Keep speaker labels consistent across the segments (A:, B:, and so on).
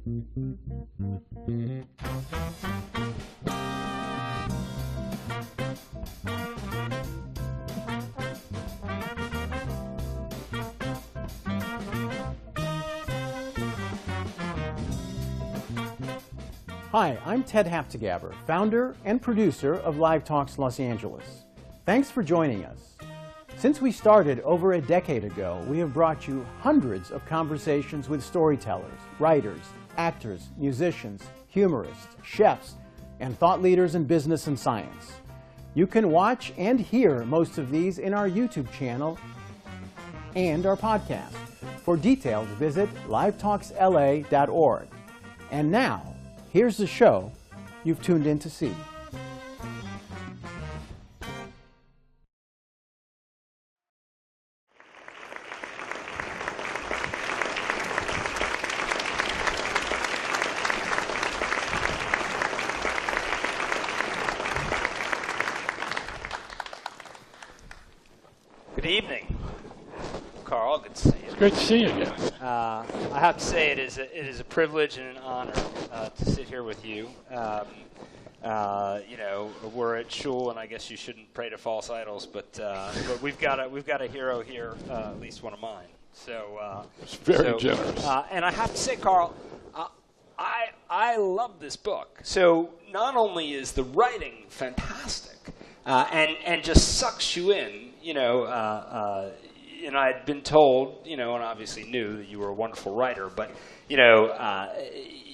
A: Hi, I'm Ted Haftegabber, founder and producer of Live Talks Los Angeles. Thanks for joining us. Since we started over a decade ago, we have brought you hundreds of conversations with storytellers, writers, actors, musicians, humorists, chefs, and thought leaders in business and science. You can watch and hear most of these in our YouTube channel and our podcast. For details, visit livetalksla.org. And now, here's the show you've tuned in to see.
B: Good evening, Carl. Good to see you.
C: It's great to see you again.
B: I have to say it is a privilege and an honor to sit here with you. You know, we're at Shul, and I guess you shouldn't pray to false idols, but we've got a hero here, at least one of mine. So
C: it's very generous.
B: And I have to say, Carl, I love this book. So not only is the writing fantastic, and just sucks you in, you know. And I'd been told, you know, and obviously knew that you were a wonderful writer, but, you know,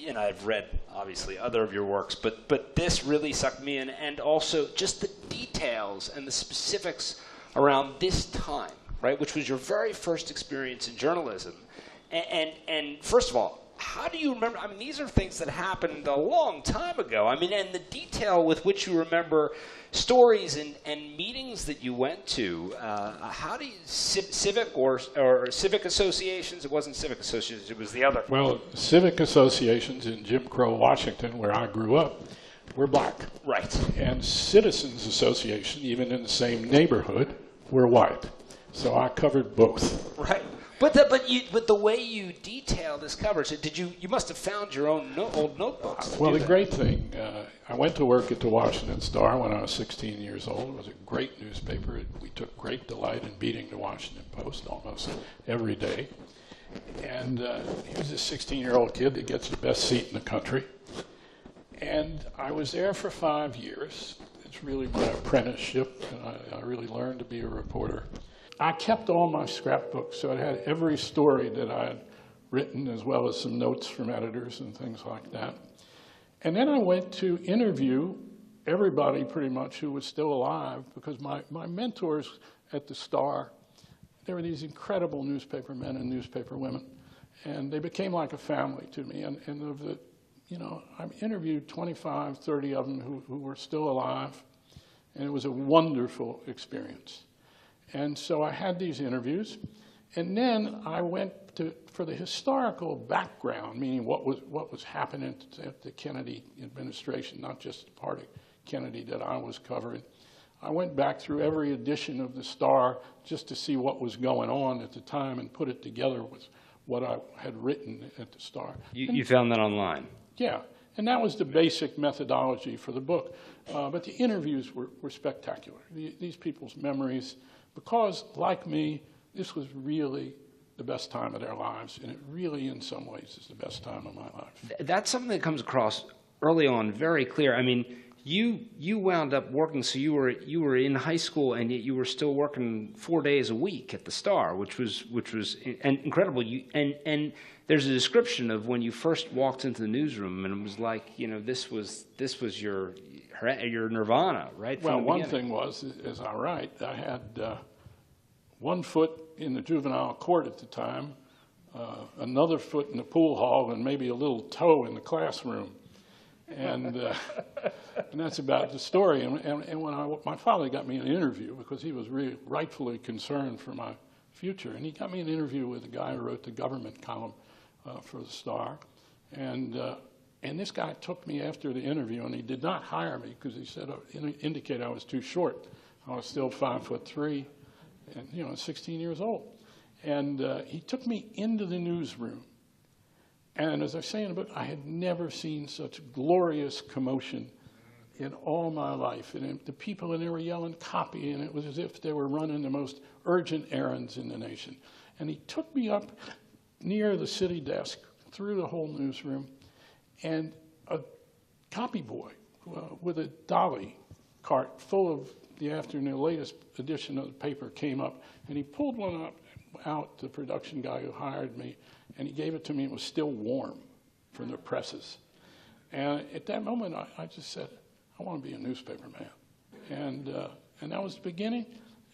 B: and I've read, obviously, other of your works, but this really sucked me in, and also just the details and the specifics around this time, right, which was your very first experience in journalism. And first of all, how do you remember? I mean, these are things that happened a long time ago. I mean, and the detail with which you remember stories and meetings that you went to. How do you civic or civic associations? It wasn't civic associations. It was the other.
C: Well, civic associations in Jim Crow, Washington, where I grew up, were black.
B: Right.
C: And citizens association, even in the same neighborhood, were white. So I covered both.
B: Right. But the way you detail this coverage, you must have found your own old notebooks.
C: Well, the great thing, I went to work at the Washington Star when I was 16 years old. It was a great newspaper. We took great delight in beating the Washington Post almost every day. And he was a 16-year-old kid that gets the best seat in the country. And I was there for 5 years. It's really my apprenticeship, and I really learned to be a reporter. I kept all my scrapbooks, so it had every story that I had written, as well as some notes from editors and things like that. And then I went to interview everybody, pretty much, who was still alive, because my mentors at the Star, they were these incredible newspaper men and newspaper women, and they became like a family to me. And of the, you know, I interviewed 25, 30 of them who were still alive, and it was a wonderful experience. And so I had these interviews, and then I went for the historical background, meaning what was happening at the Kennedy administration, not just the part of Kennedy that I was covering. I went back through every edition of the Star just to see what was going on at the time and put it together with what I had written at the Star.
B: You found that online?
C: Yeah, and that was the basic methodology for the book. But the interviews were spectacular. These people's memories, because, like me, this was really the best time of their lives, and it really, in some ways, is the best time of my life.
B: That's something that comes across early on very clear. I mean, you wound up working, so you were in high school, and yet you were still working 4 days a week at the Star, which was incredible. And there's a description of when you first walked into the newsroom, and it was like, you know, this was your nirvana, right?
C: Well, one thing was, as I write, I had 1 foot in the juvenile court at the time, another foot in the pool hall, and maybe a little toe in the classroom. And that's about the story. And when my father got me an interview, because he was really rightfully concerned for my future, and he got me an interview with a guy who wrote the government column for the Star. And this guy took me after the interview, and he did not hire me because he said, indicate I was too short. I was still 5'3", and, you know, 16 years old. And he took me into the newsroom. And as I say in the book, I had never seen such glorious commotion in all my life. And the people, and they were yelling copy, and it was as if they were running the most urgent errands in the nation. And he took me up near the city desk, through the whole newsroom, and a copy boy with a dolly cart full of the latest edition of the paper came up, and he pulled one out, the production guy who hired me, and he gave it to me. It was still warm from the presses. And at that moment, I just said, I want to be a newspaper man. And that was the beginning.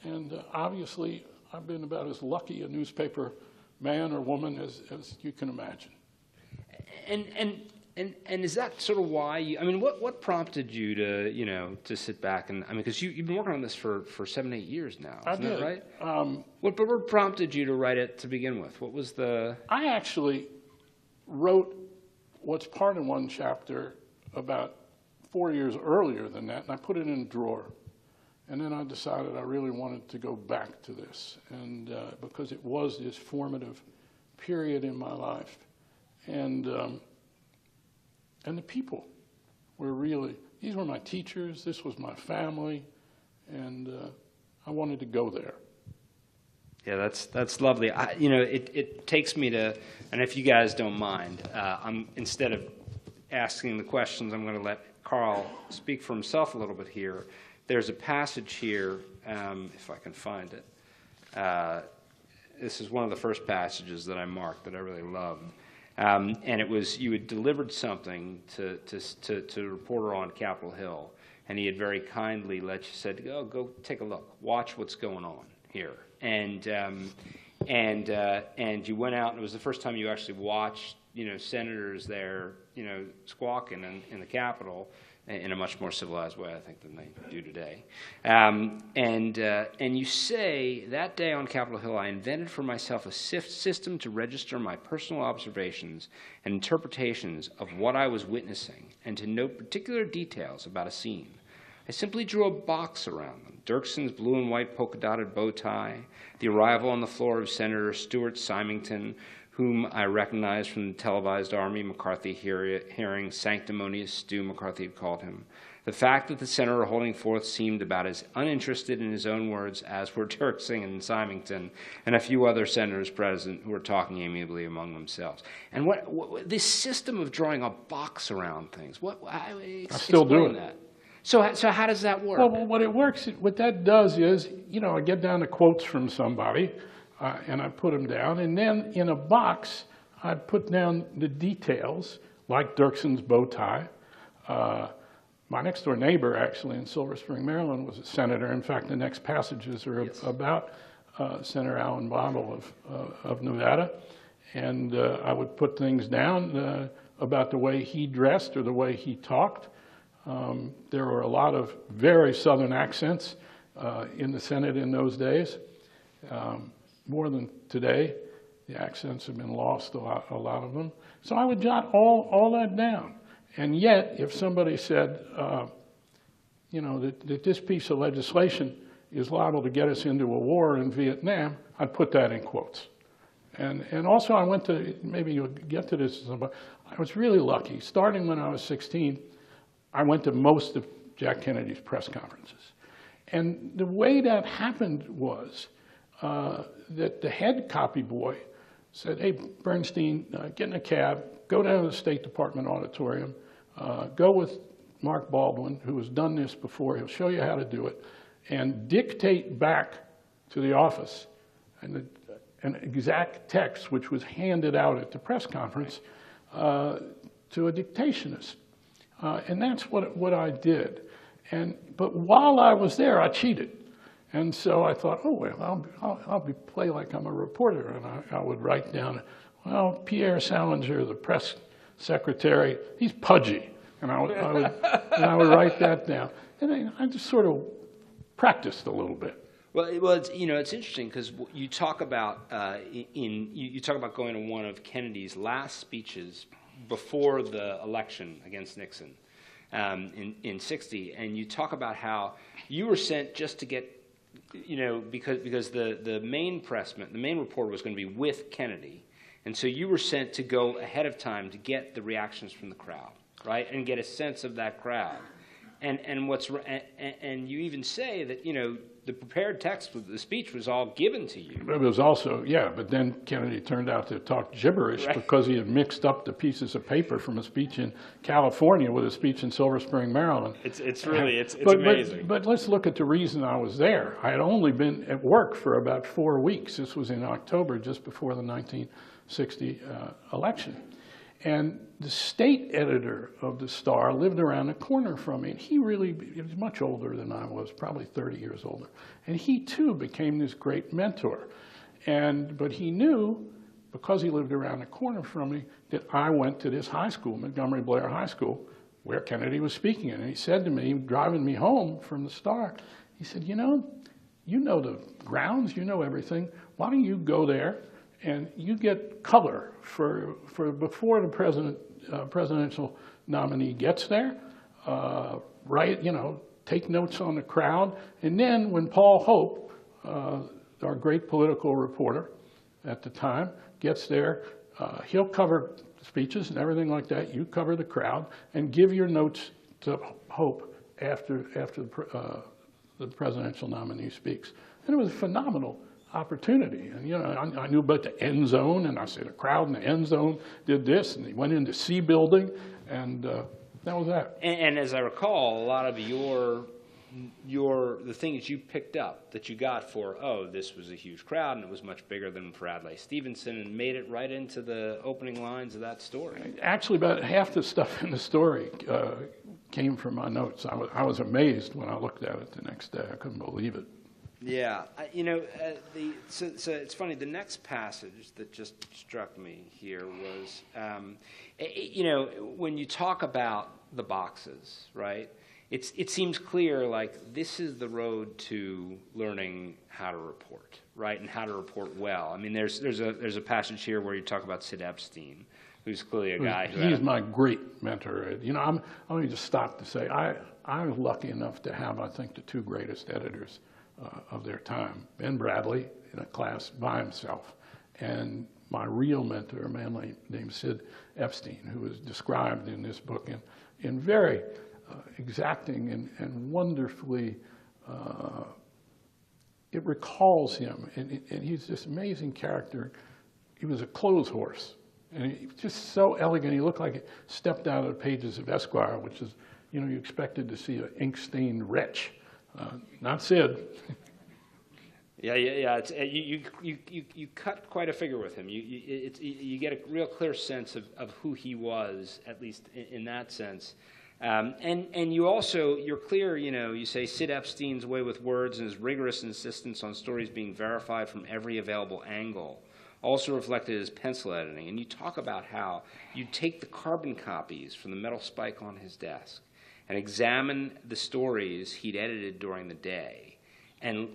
C: And obviously, I've been about as lucky a newspaper man or woman as you can imagine.
B: And is that sort of why you, I mean, what prompted you to, to sit back and, I mean, because you've been working on this for 7-8 years now, isn't that right? What prompted you to write it to begin with? What was the...
C: I actually wrote what's part of one chapter about 4 years earlier than that, and I put it in a drawer. And then I decided I really wanted to go back to this, and because it was this formative period in my life. And the people were really, these were my teachers, this was my family, and I wanted to go there.
B: Yeah, that's lovely. It takes me to, and if you guys don't mind, instead of asking the questions, I'm going to let Carl speak for himself a little bit here. There's a passage here, if I can find it. This is one of the first passages that I marked that I really loved. And it was, you had delivered something to a reporter on Capitol Hill, and he had very kindly said, go take a look, watch what's going on here. And you went out, and it was the first time you actually watched, senators there, squawking in the Capitol in a much more civilized way, I think, than they do today. And you say, that day on Capitol Hill, I invented for myself a system to register my personal observations and interpretations of what I was witnessing and to note particular details about a scene. I simply drew a box around them. Dirkson's blue and white polka-dotted bow tie, the arrival on the floor of Senator Stuart Symington, whom I recognized from the televised Army McCarthy hearing, sanctimonious stew McCarthy had called him. The fact that the senator holding forth seemed about as uninterested in his own words as were Dirksen and Symington and a few other senators present who were talking amiably among themselves. And what this system of drawing a box around things,
C: I still do it.
B: That. So how does that work?
C: Well, what that does is, I get down to quotes from somebody, and I put them down, and then in a box, I put down the details, like Dirkson's bow tie. My next-door neighbor, actually, in Silver Spring, Maryland, was a senator. In fact, the next passages are about Senator Alan Bottle of Nevada. And I would put things down about the way he dressed or the way he talked. There were a lot of very Southern accents in the Senate in those days. More than today, the accents have been lost, a lot of them. So I would jot all that down. And yet, if somebody said, that this piece of legislation is liable to get us into a war in Vietnam, I'd put that in quotes. And also I went to, maybe you'll get to this, but I was really lucky. Starting when I was 16, I went to most of Jack Kennedy's press conferences. And the way that happened was, that the head copy boy said, hey, Bernstein, get in a cab, go down to the State Department auditorium, go with Mark Baldwin, who has done this before, he'll show you how to do it, and dictate back to the office an exact text which was handed out at the press conference to a dictationist. And that's what I did. But while I was there, I cheated. And so I thought, oh, well, I'll play like I'm a reporter. And I would write down, well, Pierre Salinger, the press secretary, he's pudgy. And I would write that down. And I just sort of practiced a little bit.
B: Well, it's interesting because you talk about you talk about going to one of Kennedy's last speeches before the election against Nixon in '60, and you talk about how you were sent just to get, because the main reporter was going to be with Kennedy, And so you were sent to go ahead of time to get the reactions from the crowd, right, and get a sense of that crowd. And you even say that, you know, the prepared text of the speech was all given to you.
C: It was also, yeah, but then Kennedy turned out to talk gibberish because he had mixed up the pieces of paper from a speech in California with a speech in Silver Spring, Maryland.
B: It's amazing.
C: But let's look at the reason I was there. I had only been at work for about 4 weeks. This was in October, just before the 1960 election. And the state editor of the Star lived around the corner from me. And he was much older than I was, probably 30 years older. And he too became this great mentor. But he knew, because he lived around the corner from me, that I went to this high school, Montgomery Blair High School, where Kennedy was speaking. And he said to me, driving me home from the Star, he said, you know the grounds, you know everything. Why don't you go there and you get color for before the presidential nominee gets there, take notes on the crowd, and then when Paul Hope, our great political reporter at the time, gets there, he'll cover speeches and everything like that. You cover the crowd and give your notes to Hope after the presidential nominee speaks. And it was a phenomenal opportunity. And I knew about the end zone, and I said the crowd in the end zone did this, and they went into C building, and that was that.
B: And as I recall, a lot of the things you picked up that you got for, this was a huge crowd, and it was much bigger than for Adlai Stevenson, and made it right into the opening lines of that story.
C: Actually, about half the stuff in the story came from my notes. I was amazed when I looked at it the next day. I couldn't believe it.
B: Yeah, so it's funny. The next passage that just struck me here was, when you talk about the boxes, right? It seems clear, like, this is the road to learning how to report, right, and how to report well. I mean, there's a passage here where you talk about Sid Epstein, who's clearly a guy who
C: he's my great mentor. Let me just stop to say I was lucky enough to have, I think, the two greatest editors of their time. Ben Bradley, in a class by himself, and my real mentor, a man named Sid Epstein, who is described in this book in very exacting and wonderfully, it recalls him, and he's this amazing character. He was a clothes horse, and he was just so elegant. He looked like he stepped out of the pages of Esquire, which is, you expected to see an ink-stained wretch. Not Sid.
B: Yeah. You cut quite a figure with him. You get a real clear sense of who he was, at least in that sense. And you're clear. You say Sid Epstein's way with words and his rigorous insistence on stories being verified from every available angle also reflected his pencil editing. And you talk about how you take the carbon copies from the metal spike on his desk and examine the stories he'd edited during the day, and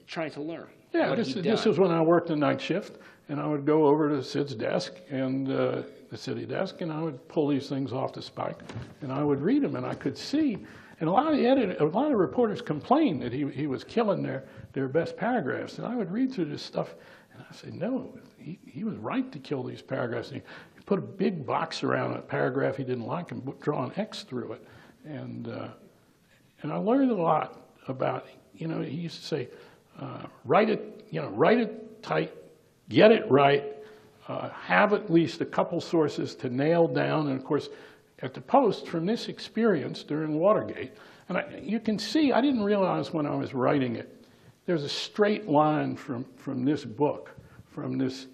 B: trying to learn.
C: Yeah, this is when I worked the night shift, and I would go over to Sid's desk and the city desk, and I would pull these things off the spike, and I would read them, and I could see. And a lot of reporters complained that he was killing their best paragraphs, and I would read through this stuff, and I say, no, he was right to kill these paragraphs. And he put a big box around a paragraph he didn't like and draw an X through it. And I learned a lot about, he used to say, write it tight, get it right, have at least a couple sources to nail down. And of course, at the Post, from this experience during Watergate, and you can see, I didn't realize when I was writing it, there's a straight line from this book, from this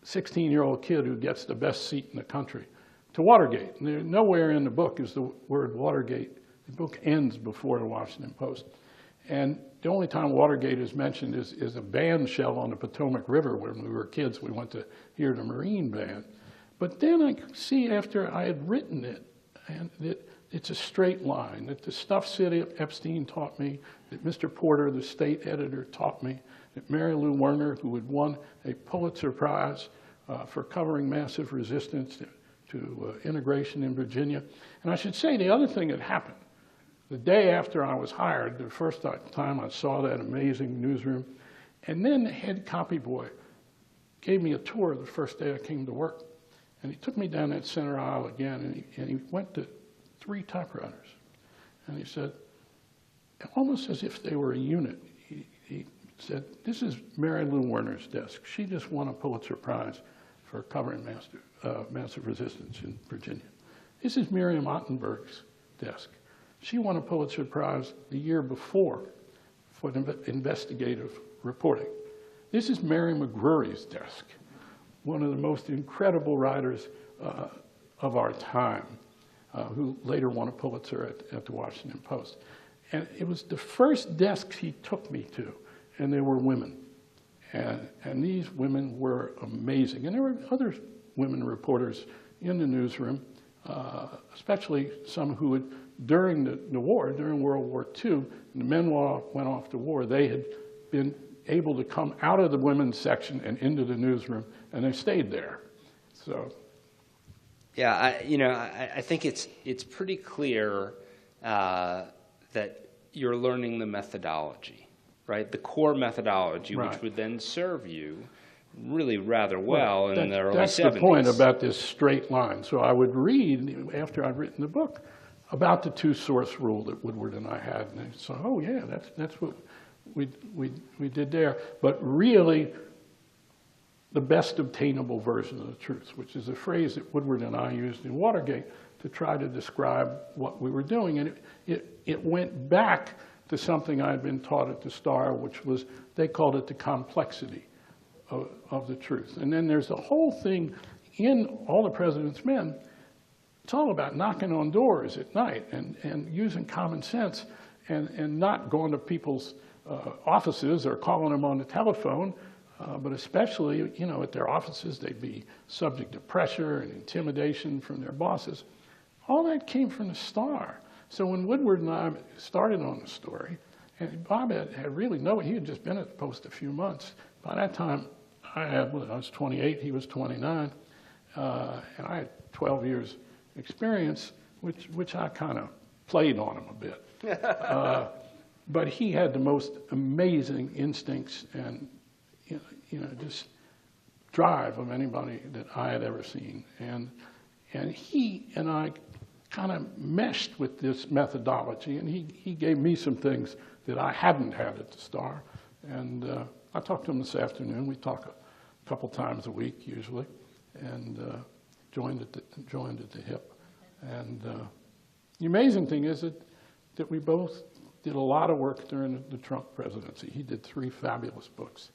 C: 16-year-old kid who gets the best seat in the country, to Watergate. And nowhere in the book is the word Watergate. The book ends before the Washington Post. And the only time Watergate is mentioned is a band shell on the Potomac River. When we were kids, we went to hear the Marine Band. But then I could see, after I had written it, and that it's a straight line, that the stuff Sid Epstein taught me, that Mr. Porter, the state editor, taught me, that Mary Lou Werner, who had won a Pulitzer Prize for covering massive resistance to integration in Virginia. And I should say, the other thing that happened, the day after I was hired, the first time I saw that amazing newsroom, and then the head copy boy gave me a tour the first day I came to work. And he took me down that center aisle again, and he went to 3 typewriters. And he said, almost as if they were a unit, he said, this is Mary Lou Werner's desk. She just won a Pulitzer Prize for covering massive resistance in Virginia. This is Miriam Ottenberg's desk. She won a Pulitzer Prize the year before for investigative reporting. This is Mary McGrory's desk, one of the most incredible writers of our time, who later won a Pulitzer at the Washington Post. And it was the first desk he took me to, and there were women. And these women were amazing. And there were other women reporters in the newsroom, especially some who had, during the war, during World War II, the men went off to war, they had been able to come out of the women's section and into the newsroom, and they stayed there. So,
B: yeah, I think it's pretty clear that you're learning the methodology, right? The core methodology,
C: right,
B: which would then serve you really rather well in the early 70s.
C: That's the point about this straight line. So I would read, after I'd written the book, about the 2-source rule that Woodward and I had. And I said, oh yeah, that's what we did there. But really, the best obtainable version of the truth, which is a phrase that Woodward and I used in Watergate to try to describe what we were doing. And it went back to something I'd been taught at the Star, which was, they called it the complexity of the truth. And then there's the whole thing in All the President's Men. It's all about knocking on doors at night and using common sense and not going to people's offices or calling them on the telephone, but especially, you know, at their offices, they'd be subject to pressure and intimidation from their bosses. All that came from the Star. So when Woodward and I started on the story, and Bob had really he had just been at the Post a few months. By that time, I was 28, he was 29, and I had 12 years experience, which I kind of played on him a bit. But he had the most amazing instincts and just drive of anybody that I had ever seen. And he and I kind of meshed with this methodology, and he gave me some things that I hadn't had at the Star. And I talked to him this afternoon. We talk a couple times a week usually, and joined at the hip. And the amazing thing is that we both did a lot of work during the Trump presidency. He did 3 fabulous books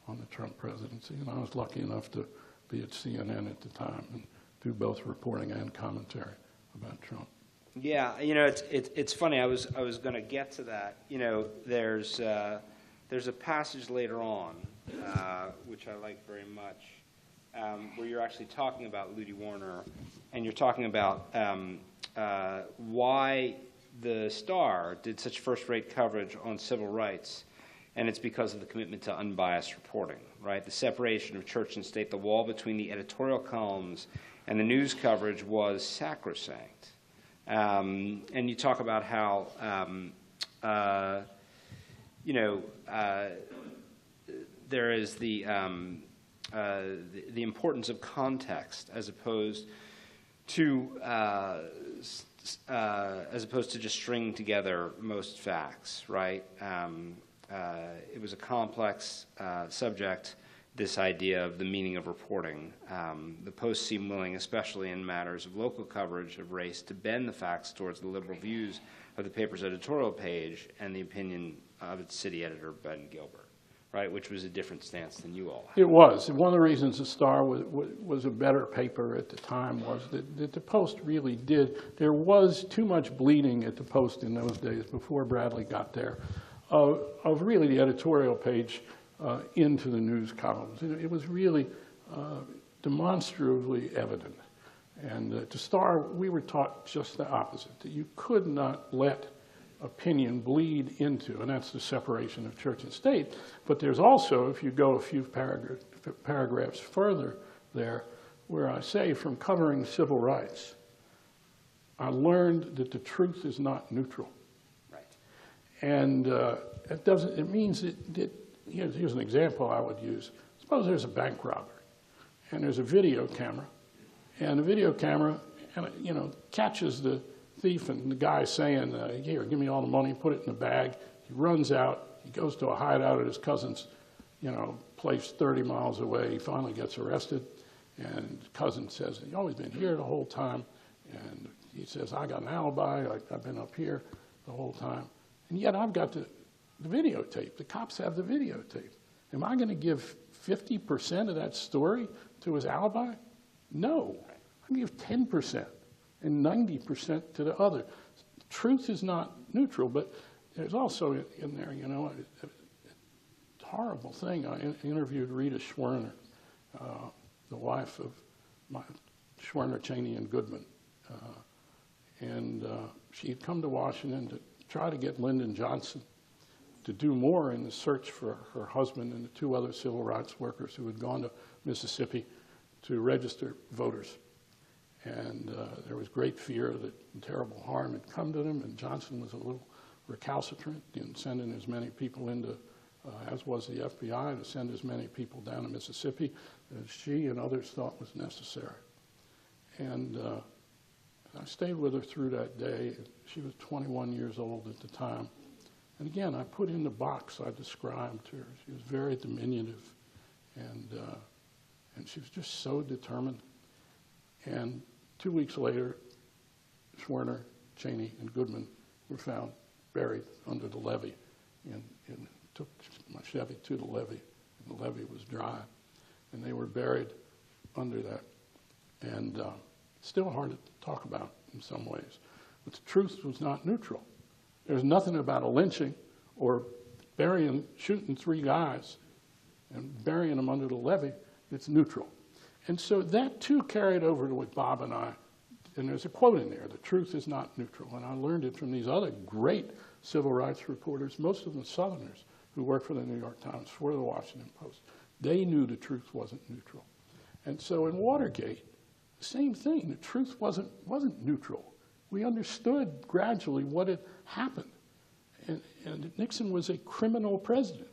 C: on the Trump presidency, and I was lucky enough to be at CNN at the time and do both reporting and commentary about Trump.
B: Yeah, it's funny. I was going to get to that. There's a passage later on, which I like very much, where you're actually talking about Ludi Warner, and you're talking about why the Star did such first-rate coverage on civil rights, and it's because of the commitment to unbiased reporting, right? The separation of church and state, the wall between the editorial columns and the news coverage was sacrosanct. And you talk about how, there is the importance of context as opposed to just stringing together most facts, right? It was a complex subject, this idea of the meaning of reporting. The Post seemed willing, especially in matters of local coverage of race, to bend the facts towards the liberal views of the paper's editorial page and the opinion of its city editor, Ben Gilbert, right, which was a different stance than you all had.
C: It was. One of the reasons the Star was a better paper at the time was that the Post really did. There was too much bleeding at the Post in those days before Bradley got there of really the editorial page into the news columns. It was really demonstrably evident. And at the Star, we were taught just the opposite, that you could not let opinion bleed into, and that's the separation of church and state. But there's also, if you go a few paragraphs further there, where I say, from covering civil rights, I learned that the truth is not neutral.
B: Right.
C: And it means that here's an example I would use. Suppose there's a bank robbery. and there's a video camera, and the video camera, catches the thief, and the guy saying, "Here, give me all the money, put it in the bag." He runs out. He goes to a hideout at his cousin's, place 30 miles away. He finally gets arrested, and his cousin says, "You've always been here the whole time." And he says, "I got an alibi. I've been up here the whole time. And yet I've got the videotape. The cops have the videotape. Am I going to give 50% of that story to his alibi? No. I'm going to give 10% and 90% to the other." Truth is not neutral, but there's also in there, a horrible thing. I interviewed Rita Schwerner, the wife of Schwerner, Cheney, and Goodman. And she had come to Washington to try to get Lyndon Johnson to do more in the search for her husband and the 2 other civil rights workers who had gone to Mississippi to register voters. And there was great fear that terrible harm had come to them, and Johnson was a little recalcitrant in sending as many people into, as was the FBI, to send as many people down to Mississippi as she and others thought was necessary. And I stayed with her through that day. She was 21 years old at the time. And again, I put in the box I described her. She was very diminutive, and she was just so determined. And 2 weeks later, Schwerner, Cheney, and Goodman were found buried under the levee. And took my Chevy to the levee, and the levee was dry. And they were buried under that. And still hard to talk about in some ways. But the truth was not neutral. There's nothing about a lynching or shooting 3 guys and burying them under the levee that's neutral. And so that too carried over to what Bob and I, and there's a quote in there, "The truth is not neutral." And I learned it from these other great civil rights reporters, most of them Southerners, who worked for the New York Times, for the Washington Post. They knew the truth wasn't neutral. And so in Watergate, the same thing. The truth wasn't neutral. We understood gradually what had happened. And Nixon was a criminal president.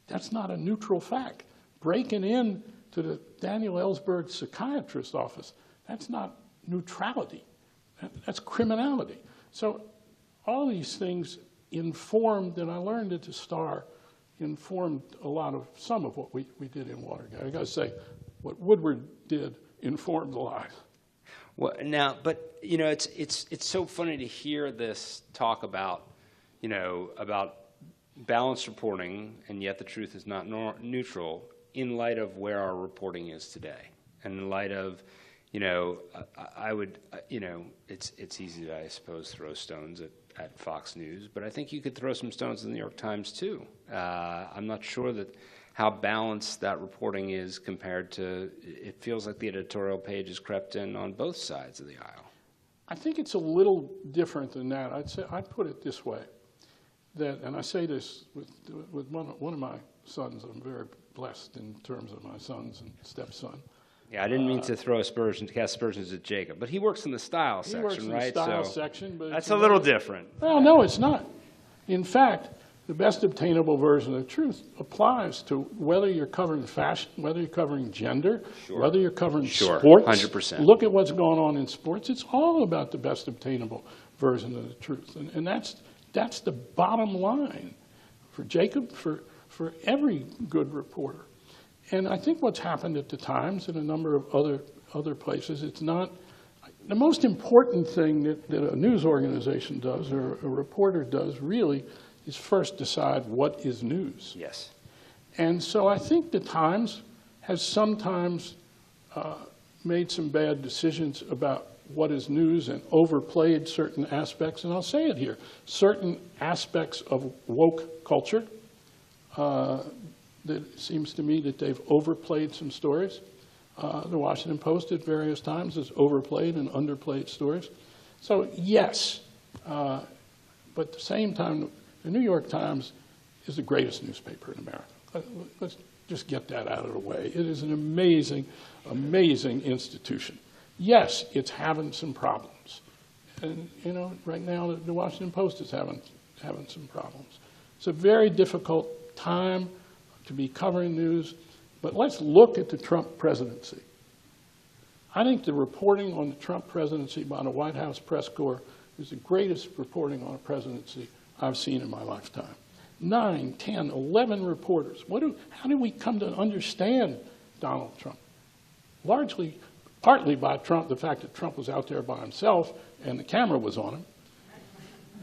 C: That's not a neutral fact. Breaking in to the Daniel Ellsberg psychiatrist's office, that's not neutrality. That's criminality. So all these things informed, and I learned at the Star, informed some of what we did in Watergate. I got to say, what Woodward did informed a lot.
B: Well, now, but it's so funny to hear this talk about balanced reporting, and yet the truth is not neutral in light of where our reporting is today, and in light of, it's easy to, I suppose, throw stones at Fox News, but I think you could throw some stones at the New York Times too. I'm not sure that how balanced that reporting is compared to, it feels like the editorial page has crept in on both sides of the aisle.
C: I think it's a little different than that. I'd put it this way, and I say this with one of my sons. I'm very blessed in terms of my sons and stepson.
B: Yeah, I didn't mean to cast aspersions at Jacob, but he works in the style section, right?
C: He works in the style section, but
B: that's a little different.
C: Well, no, it's not. In fact, the best obtainable version of the truth applies to whether you're covering fashion, whether you're covering gender, whether you're covering sports.
B: 100%.
C: Look at what's going on in sports. It's all about the best obtainable version of the truth. And that's the bottom line for Jacob, for every good reporter. And I think what's happened at the Times and a number of other places, it's not the most important thing that a news organization does or a reporter does really is first decide what is news.
B: Yes.
C: And so I think the Times has sometimes made some bad decisions about what is news and overplayed certain aspects, and I'll say it here, certain aspects of woke culture. That it seems to me that they've overplayed some stories. The Washington Post at various times has overplayed and underplayed stories. So yes, but at the same time, the New York Times is the greatest newspaper in America. Let's just get that out of the way. It is an amazing, amazing institution. Yes, it's having some problems. And right now the Washington Post is having some problems. It's a very difficult time to be covering news. But let's look at the Trump presidency. I think the reporting on the Trump presidency by the White House press corps is the greatest reporting on a presidency I've seen in my lifetime. 9, 10, 11 reporters. How did we come to understand Donald Trump? Partly by Trump, the fact that Trump was out there by himself and the camera was on him,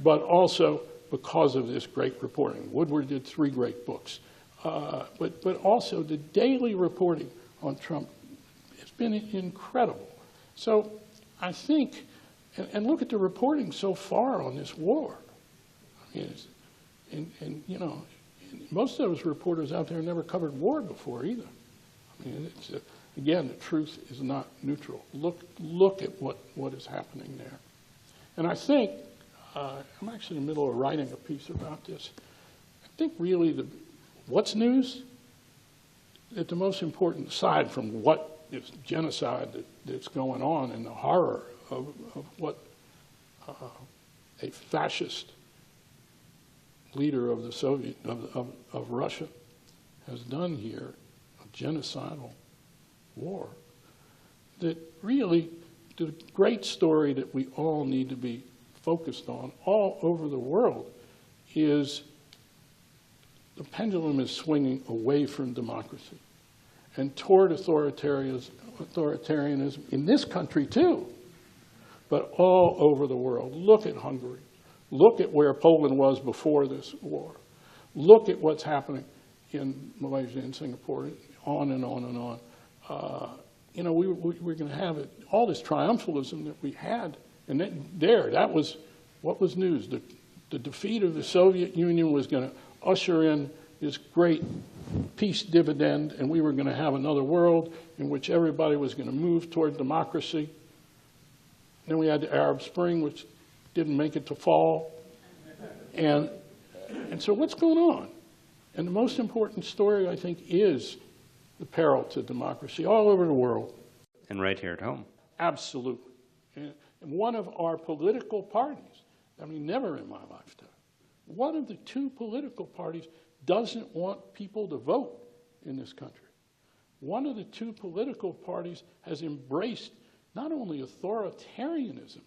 C: but also because of this great reporting. Woodward did 3 great books. But also the daily reporting on Trump has been incredible. So I think, and look at the reporting so far on this war. I mean, and you know, most of those reporters out there never covered war before either. I mean, again, the truth is not neutral. Look at what is happening there. And I think, I'm actually in the middle of writing a piece about this. I think really what's news, that the most important, aside from what is genocide that's going on and the horror of what a fascist leader of the Soviet, of Russia has done here, a genocidal war, that really the great story that we all need to be focused on all over the world is the pendulum is swinging away from democracy and toward authoritarianism in this country too, but all over the world. Look at Hungary. Look at where Poland was before this war. Look at what's happening in Malaysia and Singapore, on and on and on. You know, we're going to have all this triumphalism that we had, and that was what was news. The defeat of the Soviet Union was going to usher in this great peace dividend, and we were going to have another world in which everybody was going to move toward democracy. Then we had the Arab Spring, which didn't make it to fall. And so what's going on? And the most important story, I think, is the peril to democracy all over the world.
B: And right here at home.
C: Absolutely. And one of our political parties, I mean, never in my lifetime, one of the 2 political parties doesn't want people to vote in this country. One of the 2 political parties has embraced not only authoritarianism.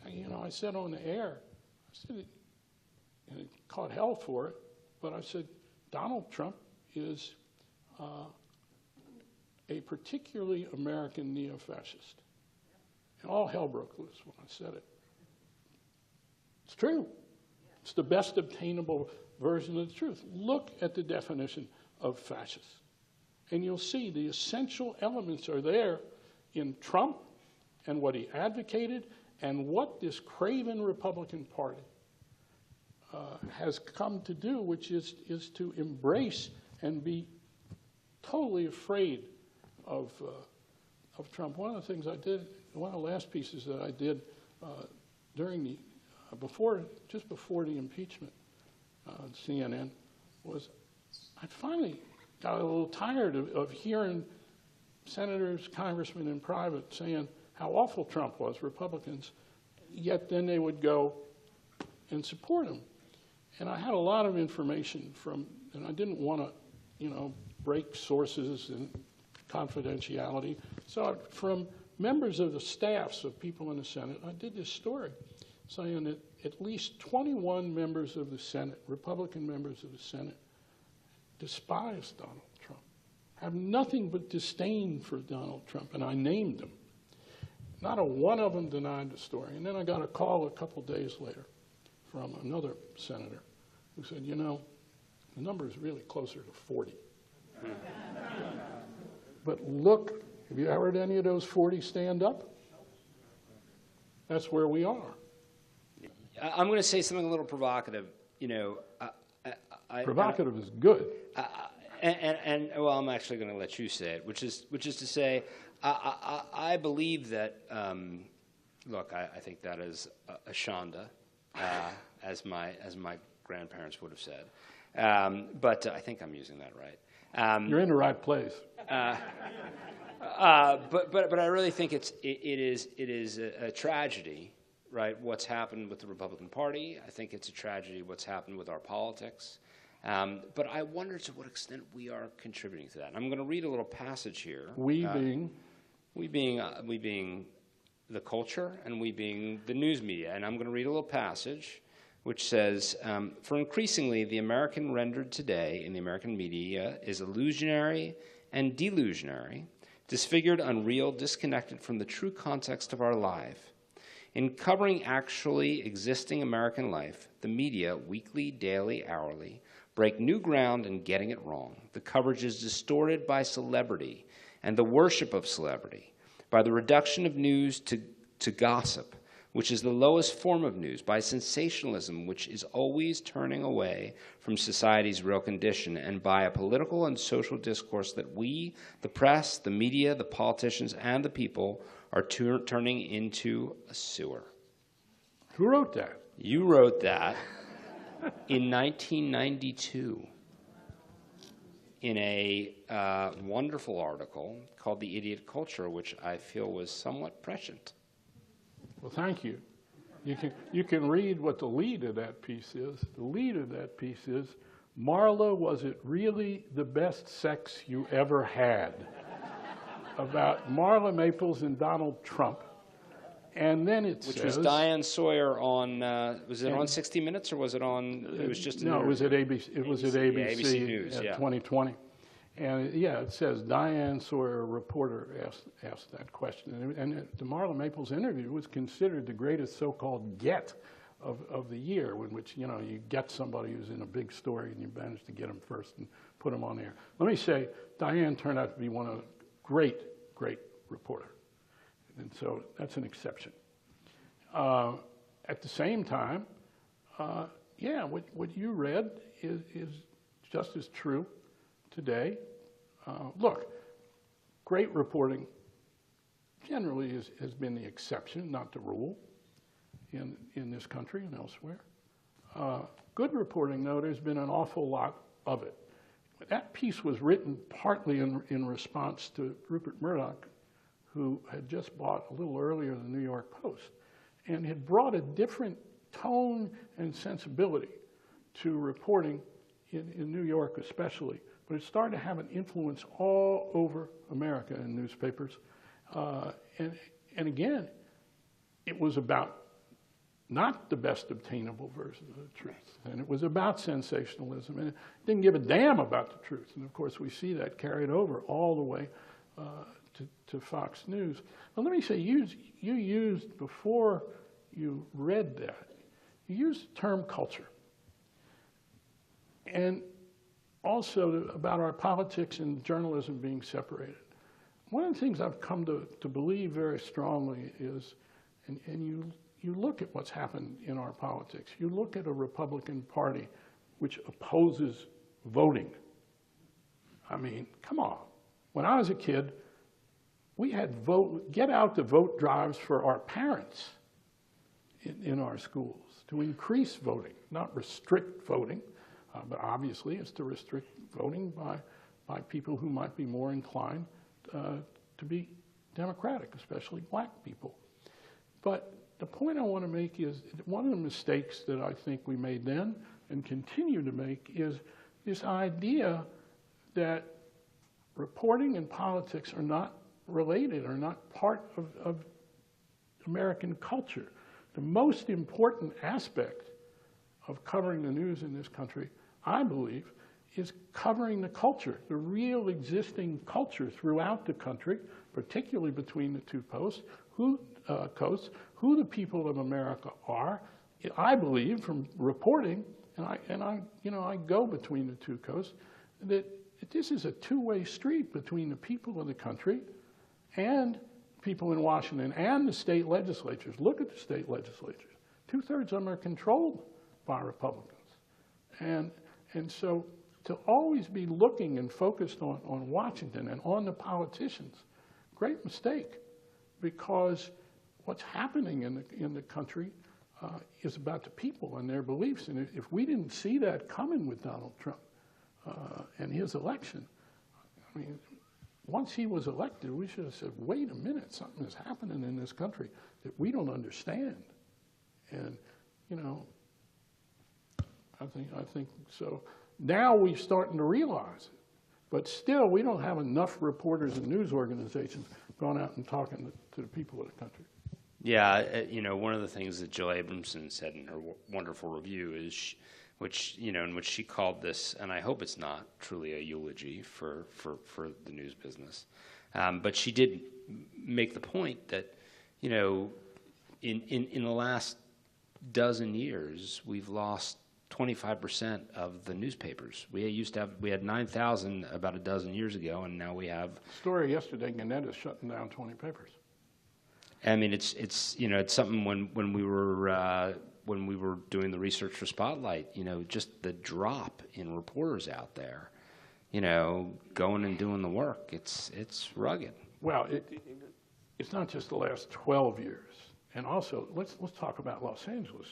C: You know, I said on the air, and it caught hell for it, but I said Donald Trump is a particularly American neo-fascist. And all hell broke loose when I said it. It's true. It's the best obtainable version of the truth. Look at the definition of fascist, and you'll see the essential elements are there in Trump and what he advocated and what this craven Republican Party has come to do, which is to embrace and be totally afraid of Trump. One of the things I did, one of the last pieces that I did during just before the impeachment on CNN was I finally got a little tired of hearing senators, congressmen in private saying how awful Trump was, Republicans, yet then they would go and support him. And I had a lot of information and I didn't want to, you know, break sources and confidentiality. So from members of the staffs of people in the Senate, I did this story saying that at least 21 members of the Senate, Republican members of the Senate, despise Donald Trump, have nothing but disdain for Donald Trump, and I named them. Not a one of them denied the story. And then I got a call a couple days later from another senator who said, you know, the number is really closer to 40. But look, have you ever heard any of those 40 stand up? That's where we are.
B: I'm going to say something a little provocative. You know,
C: provocative is good.
B: And well, I'm actually going to let you say it, which is to say, I believe that. Look, I think that is a shanda, as my grandparents would have said. But I think I'm using that right.
C: You're in the right place.
B: But I really think it is a tragedy, right? What's happened with the Republican Party. I think it's a tragedy what's happened with our politics. But I wonder to what extent we are contributing to that. And I'm going to read a little passage here.
C: We being?
B: We being the culture, and we being the news media. And I'm going to read a little passage which says, for increasingly, the American rendered today in the American media is illusionary and delusionary, disfigured, unreal, disconnected from the true context of our life. In covering actually existing American life, the media, weekly, daily, hourly, break new ground in getting it wrong. The coverage is distorted by celebrity and the worship of celebrity, by the reduction of news to gossip, which is the lowest form of news, by sensationalism, which is always turning away from society's real condition, and by a political and social discourse that we, the press, the media, the politicians, and the people are turning into a sewer.
C: Who wrote that?
B: You wrote that in 1992 in a wonderful article called The Idiot Culture, which I feel was somewhat prescient.
C: Well, thank you. You can read what the lead of that piece is. The lead of that piece is, Marla, was it really the best sex you ever had? About Marla Maples and Donald Trump. And then it says...
B: Which was Diane Sawyer on, was it on 60 Minutes, or was it on, it was just...
C: No, it was at ABC, it was at ABC,
B: ABC News,
C: at
B: yeah.
C: 2020. And yeah, it says Diane Sawyer, a reporter, asked that question. And the Marla Maples interview was considered the greatest so-called get of the year, in which, you know, you get somebody who's in a big story and you manage to get them first and put them on air. Let me say, Diane turned out to be one of a great reporter. And so that's an exception. At the same time, yeah, what you read is just as true today. Look, great reporting generally has been the exception, not the rule, in this country and elsewhere. Good reporting, though, there's been an awful lot of it. That piece was written partly in response to Rupert Murdoch, who had just bought a little earlier the New York Post, and had brought a different tone and sensibility to reporting in New York especially. But it started to have an influence all over America in newspapers. And again, it was about not the best obtainable version of the truth. And it was about sensationalism. And it didn't give a damn about the truth. And of course, we see that carried over all the way to Fox News. Well, let me say, you used, before you read that, you used the term culture. And also about our politics and journalism being separated. One of the things I've come to believe very strongly is, and you look at what's happened in our politics. You look at a Republican Party which opposes voting. I mean, come on. When I was a kid, we had get out to vote drives for our parents in our schools to increase voting, not restrict voting. But obviously, it's to restrict voting by people who might be more inclined to be Democratic, especially black people. But the point I want to make is one of the mistakes that I think we made then and continue to make is this idea that reporting and politics are not related, are not part of American culture. The most important aspect of covering the news in this country, I believe, is covering the culture, the real existing culture throughout the country, particularly between the two coasts, who the people of America are. I believe from reporting, and I go between the two coasts, that this is a two-way street between the people of the country and people in Washington and the state legislatures. Look at the state legislatures. 2/3 of them are controlled by Republicans. And so to always be looking and focused on Washington and on the politicians, great mistake, because what's happening in the country is about the people and their beliefs. And if we didn't see that coming with Donald Trump and his election, I mean, once he was elected, we should have said, wait a minute, something is happening in this country that we don't understand. And, you know, I think so. Now we're starting to realize it. But still, we don't have enough reporters and news organizations going out and talking to the people of the country.
B: Yeah, one of the things that Jill Abramson said in her wonderful review is, in which she called this, and I hope it's not truly a eulogy for the news business, but she did make the point that, in the last dozen years, we've lost 25% of the newspapers. We had 9,000 about a dozen years ago, and now we have.
C: Story yesterday, Gannett is shutting down 20 papers.
B: I mean, it's something when we were doing the research for Spotlight, just the drop in reporters out there, going and doing the work. It's rugged.
C: Well, it's not just the last 12 years, and also let's talk about Los Angeles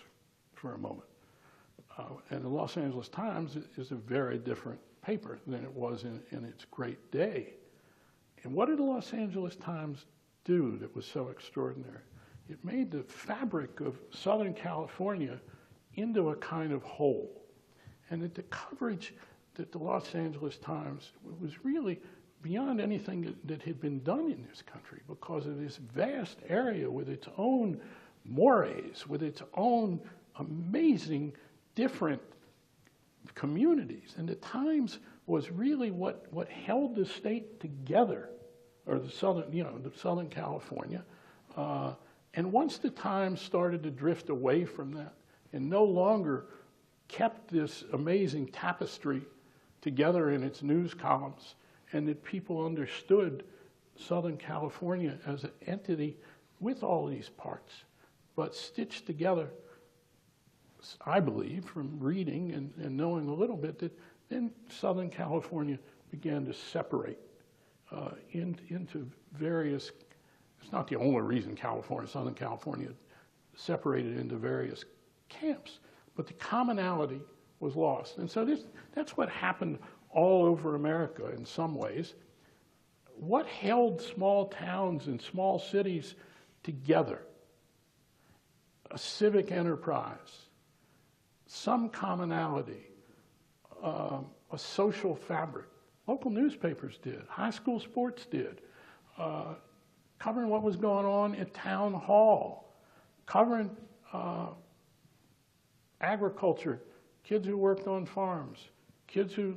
C: for a moment. And the Los Angeles Times is a very different paper than it was in its great day. And what did the Los Angeles Times do that was so extraordinary? It made the fabric of Southern California into a kind of whole. And that the coverage that the Los Angeles Times was really beyond anything that had been done in this country, because of this vast area with its own mores, with its own amazing different communities. And the Times was really what held the state together, or the Southern California. And once the Times started to drift away from that and no longer kept this amazing tapestry together in its news columns, and that people understood Southern California as an entity with all these parts, but stitched together, I believe, from reading and knowing a little bit, that then Southern California began to separate into various. It's not the only reason Southern California separated into various camps, but the commonality was lost. And so that's what happened all over America in some ways. What held small towns and small cities together? A civic enterprise, some commonality, a social fabric. Local newspapers did, high school sports did, covering what was going on at town hall, covering agriculture, kids who worked on farms, kids who,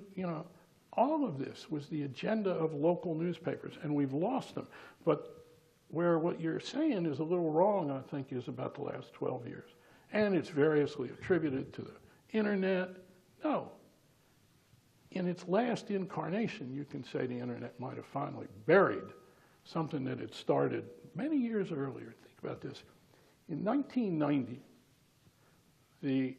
C: all of this was the agenda of local newspapers, and we've lost them. But where what you're saying is a little wrong, I think, is about the last 12 years. And it's variously attributed to the internet. No. In its last incarnation, you can say the internet might have finally buried something that had started many years earlier. Think about this. In 1990, the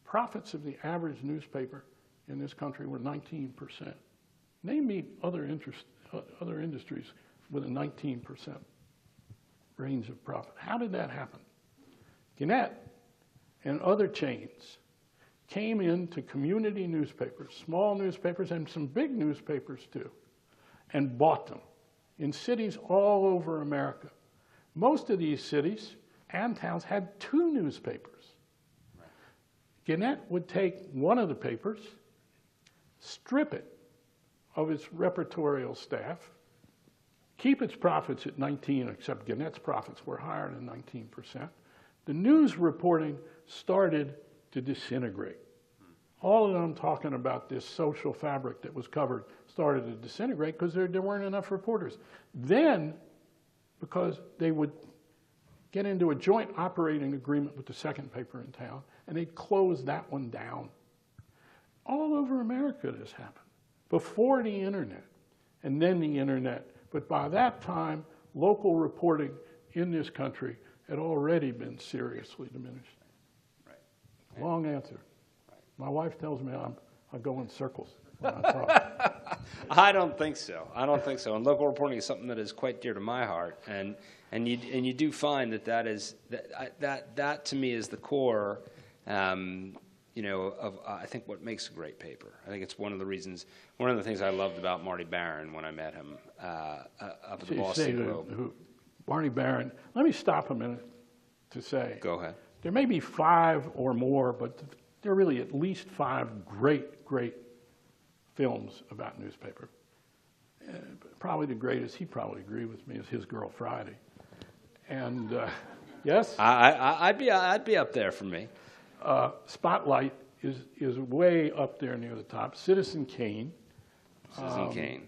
C: profits of the average newspaper in this country were 19%. Name me other industries with a 19% range of profit. How did that happen? Gannett and other chains came into community newspapers, small newspapers, and some big newspapers too, and bought them in cities all over America. Most of these cities and towns had 2 newspapers. Right. Gannett would take one of the papers, strip it of its repertorial staff, keep its profits at 19%, except Gannett's profits were higher than 19%. The news reporting started to disintegrate. All that I'm talking about, this social fabric that was covered, started to disintegrate because there weren't enough reporters. Then, because they would get into a joint operating agreement with the second paper in town, and they'd close that one down. All over America this happened, before the internet, and then the internet. But by that time, local reporting in this country had already been seriously diminished. Right. Long answer. Right. My wife tells me I go in circles when I talk.
B: I don't think so. And local reporting is something that is quite dear to my heart. And you do find that to me is the core. Of I think what makes a great paper. I think it's one of the things I loved about Marty Barron when I met him up at the Boston Globe.
C: Marty Barron, let me stop a minute to say.
B: Go ahead.
C: There may be 5 or more, but there are really at least 5 great, great films about newspaper. Probably the greatest, he'd probably agree with me, is His Girl Friday. And yes?
B: I'd be up there for me.
C: Spotlight is way up there near the top. Citizen Kane.
B: Citizen Kane.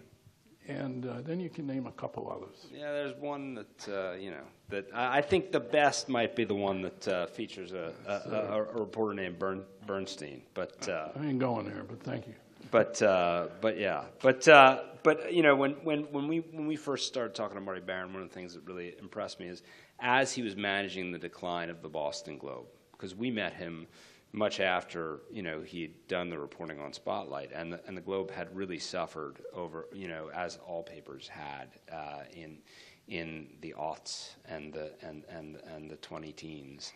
C: And then you can name a couple others.
B: Yeah, there's one that, you know, that I think the best might be the one that features a reporter named Bernstein. But
C: I ain't going there, but thank you.
B: But yeah, but you know, when we first started talking to Marty Baron, one of the things that really impressed me is as he was managing the decline of the Boston Globe, because we met him much after, you know, he'd done the reporting on Spotlight, and the Globe had really suffered over, you know, as all papers had in the aughts and the 20-teens.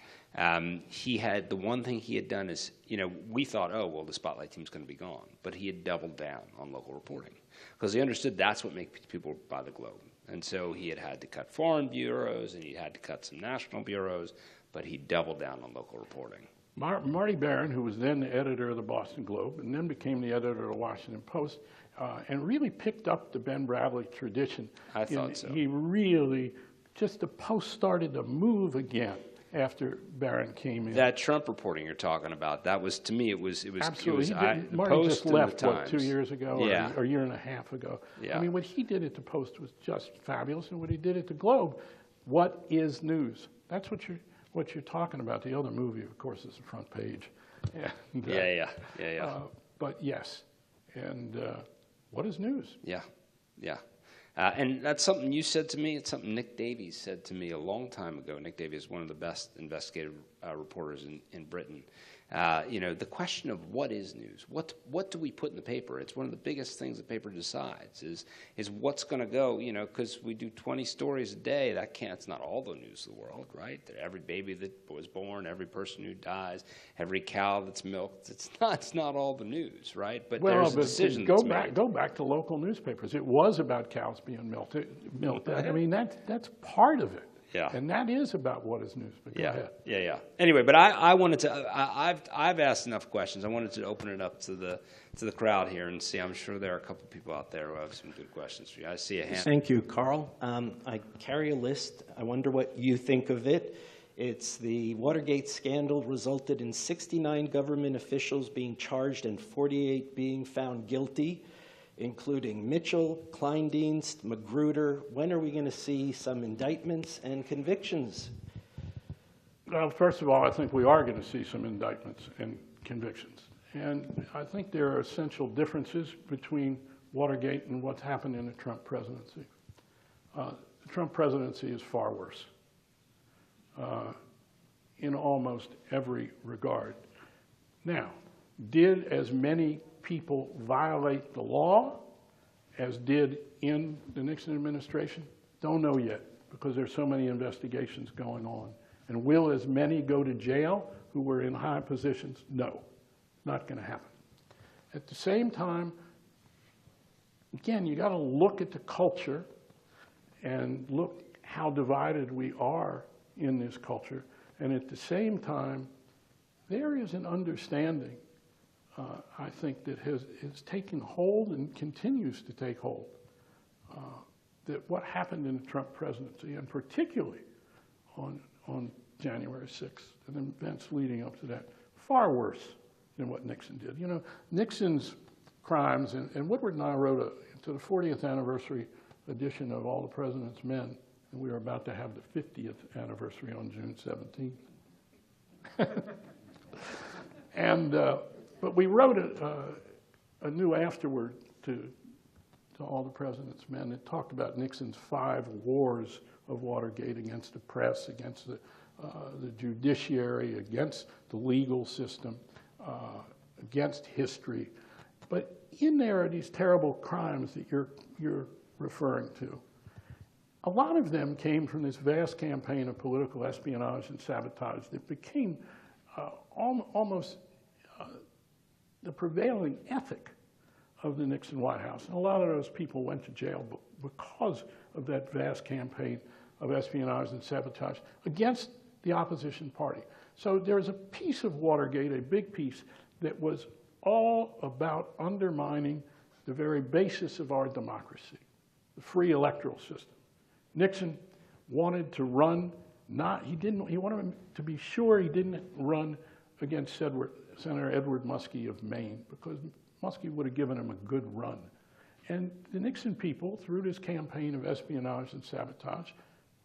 B: He had, the one thing he had done is, you know, we thought, oh, well, the Spotlight team's going to be gone, but he had doubled down on local reporting because he understood that's what makes people buy the Globe. And so he had to cut foreign bureaus and he had to cut some national bureaus, but he doubled down on local reporting.
C: Marty Baron, who was then the editor of the Boston Globe and then became the editor of the Washington Post, and really picked up the Ben Bradley tradition.
B: I thought so.
C: He really, just the Post started to move again after Barron came in.
B: That Trump reporting you're talking about, that was, to me, it was
C: absolutely.
B: The
C: Marty
B: Post
C: just left,
B: and the
C: what,
B: Times.
C: 2 years ago,
B: yeah.
C: or a year and a half ago.
B: Yeah.
C: I mean, what he did at the Post was just fabulous, and what he did at the Globe, what is news? That's what you're talking about. The other movie, of course, is the front page. And,
B: Yeah.
C: But yes, and what is news?
B: Yeah. And that's something you said to me. It's something Nick Davies said to me a long time ago. Nick Davies is one of the best investigative reporters in Britain. You know, the question of what is news, what do we put in the paper? It's one of the biggest things the paper decides is what's going to go. You know, because we do 20 stories a day. It's not all the news of the world, right? Every baby that was born, every person who dies, every cow that's milked. It's not all the news, right? But there's a decision that's made.
C: Go back to local newspapers. It was about cows being milked. I mean, that's part of it.
B: Yeah.
C: And that is about what is news. But go ahead.
B: Yeah. Anyway, but I wanted to. I've asked enough questions. I wanted to open it up to the crowd here and see. I'm sure there are a couple people out there who have some good questions for you. I see a hand.
D: Thank you, Carl. I carry a list. I wonder what you think of it. It's the Watergate scandal resulted in 69 government officials being charged and 48 being found guilty, including Mitchell, Kleindienst, Magruder. When are we going to see some indictments and convictions?
C: Well, first of all, I think we are going to see some indictments and convictions. And I think there are essential differences between Watergate and what's happened in the Trump presidency. The Trump presidency is far worse in almost every regard. Now, did as many people violate the law as did in the Nixon administration? Don't know yet, because there's so many investigations going on. And will as many go to jail who were in high positions? No, not going to happen. At the same time, again, you got to look at the culture and look how divided we are in this culture. And at the same time, there is an understanding I think that has taken hold and continues to take hold, that what happened in the Trump presidency, and particularly on January 6th, and events leading up to that, far worse than what Nixon did. You know, Nixon's crimes, and Woodward and I wrote to the 40th anniversary edition of All the President's Men, and we were about to have the 50th anniversary on June 17th. And but we wrote a new afterword to All the President's Men that talked about Nixon's 5 wars of Watergate against the press, against the judiciary, against the legal system, against history. But in there are these terrible crimes that you're referring to. A lot of them came from this vast campaign of political espionage and sabotage that became almost the prevailing ethic of the Nixon White House. And a lot of those people went to jail because of that vast campaign of espionage and sabotage against the opposition party. So there's a piece of Watergate, a big piece, that was all about undermining the very basis of our democracy, the free electoral system. Nixon wanted to run, he wanted to be sure he didn't run against Senator Edward Muskie of Maine, because Muskie would have given him a good run. And the Nixon people, through this campaign of espionage and sabotage,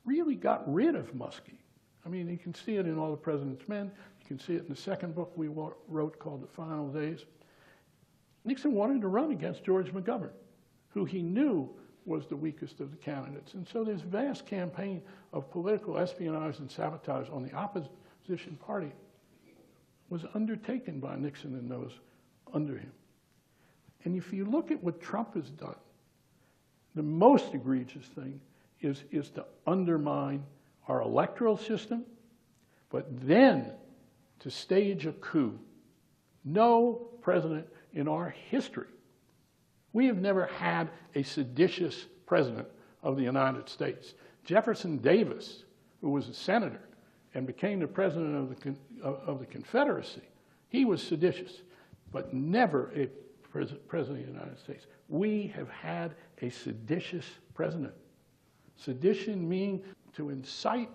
C: really got rid of Muskie. I mean, you can see it in All the President's Men. You can see it in the second book we wrote called The Final Days. Nixon wanted to run against George McGovern, who he knew was the weakest of the candidates. And so this vast campaign of political espionage and sabotage on the opposition party was undertaken by Nixon and those under him. And if you look at what Trump has done, the most egregious thing is to undermine our electoral system, but then to stage a coup. No president in our history. We have never had a seditious president of the United States. Jefferson Davis, who was a senator and became the president of the Confederacy, he was seditious, but never a president of the United States. We have had a seditious president. Sedition meaning to incite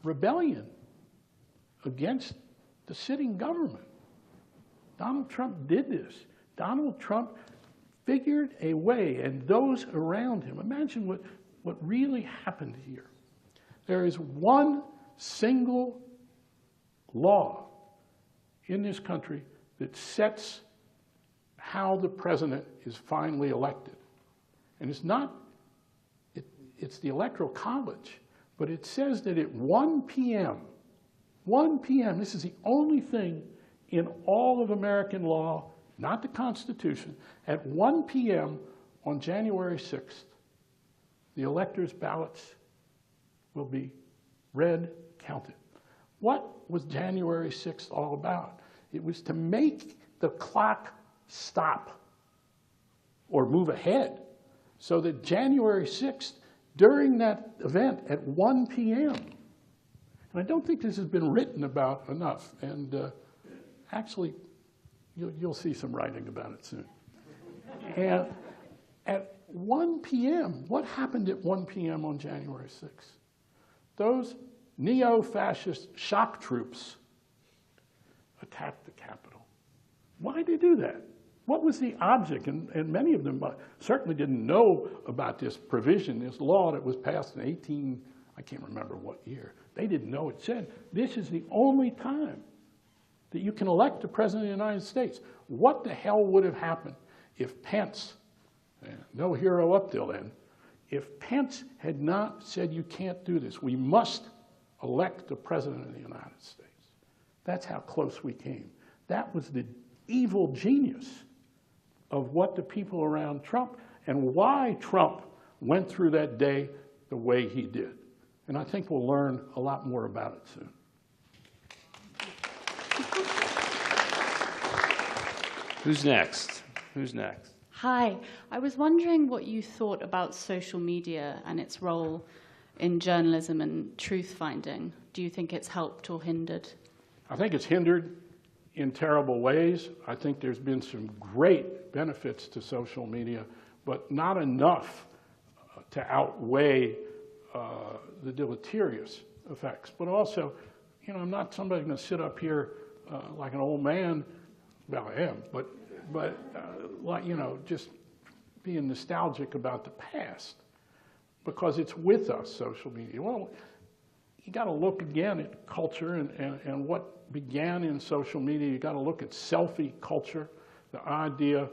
C: rebellion against the sitting government. Donald Trump did this. Donald Trump figured a way, and those around him. Imagine what really happened here. There is one single law in this country that sets how the president is finally elected. And it's the Electoral College, but it says that at 1 p.m., this is the only thing in all of American law, not the Constitution, at 1 p.m. on January 6th, the electors' ballots will be read, counted. What was January 6th all about? It was to make the clock stop or move ahead so that January 6th, during that event at 1 p.m., and I don't think this has been written about enough, and actually, you'll see some writing about it soon. And at 1 p.m., what happened at 1 p.m. on January 6th? Those neo-fascist shock troops attacked the Capitol. Why did they do that? What was the object? And many of them certainly didn't know about this provision, this law that was passed in I can't remember what year. They didn't know it said, this is the only time that you can elect the President of the United States. What the hell would have happened if Pence, no hero up till then, if Pence had not said you can't do this, we must elect the President of the United States. That's how close we came. That was the evil genius of what the people around Trump and why Trump went through that day the way he did. And I think we'll learn a lot more about it soon.
B: Who's next? Who's next?
E: Hi. I was wondering what you thought about social media and its role in journalism and truth-finding. Do you think it's helped or hindered?
C: I think it's hindered in terrible ways. I think there's been some great benefits to social media, but not enough to outweigh the deleterious effects. But also, I'm not somebody going to sit up here like an old man. Well, I am, but like, just being nostalgic about the past, because it's with us, social media. Well, you got to look again at culture and what began in social media. You got to look at selfie culture, the idea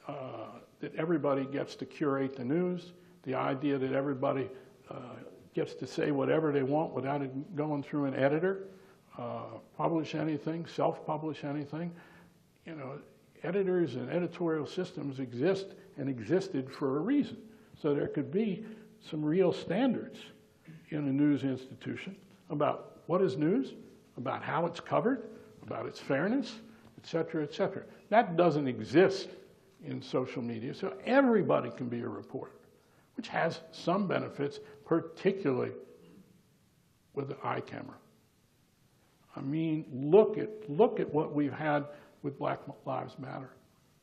C: that everybody gets to curate the news, the idea that everybody gets to say whatever they want without it going through an editor, publish anything, self-publish anything. Editors and editorial systems exist and existed for a reason. So there could be some real standards in a news institution about what is news, about how it's covered, about its fairness, et cetera, et cetera. That doesn't exist in social media, so everybody can be a reporter, which has some benefits, particularly with the eye camera. I mean, look at what we've had with Black Lives Matter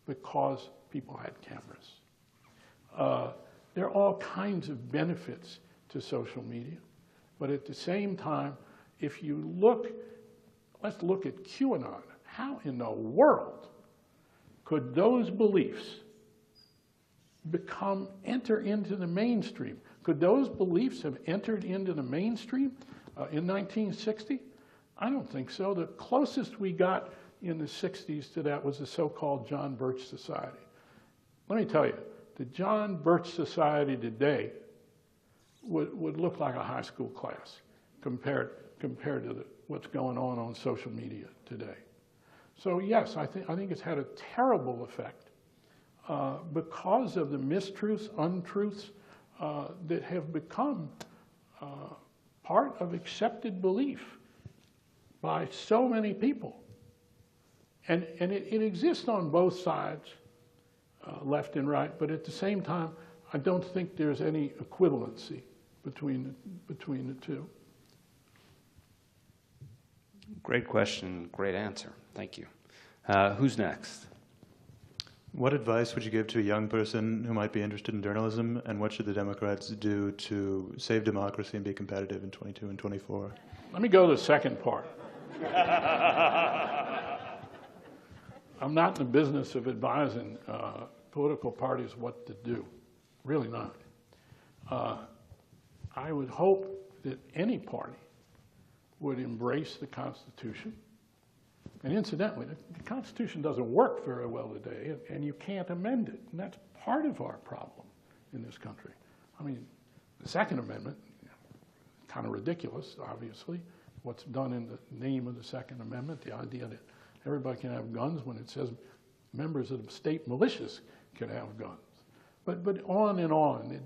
C: because people had cameras. There are all kinds of benefits to social media, but at the same time, if you look, let's look at QAnon. How in the world could those beliefs enter into the mainstream? Could those beliefs have entered into the mainstream in 1960? I don't think so. The closest we got in the 60s to that was the so-called John Birch Society. Let me tell you, the John Birch Society today would look like a high school class compared to what's going on social media today. So yes, I think it's had a terrible effect because of the mistruths, untruths that have become part of accepted belief by so many people. And it exists on both sides, left and right, but at the same time, I don't think there's any equivalency between the two.
B: Great question, great answer. Thank you. Who's next?
F: What advice would you give to a young person who might be interested in journalism, and what should the Democrats do to save democracy and be competitive in 22 and 24?
C: Let me go to the second part. I'm not in the business of advising political parties what to do. Really not. I would hope that any party would embrace the Constitution. And incidentally, the Constitution doesn't work very well today, and you can't amend it. And that's part of our problem in this country. I mean, the Second Amendment, kind of ridiculous, obviously, what's done in the name of the Second Amendment, the idea that everybody can have guns when it says members of the state militias can have guns. But on and on,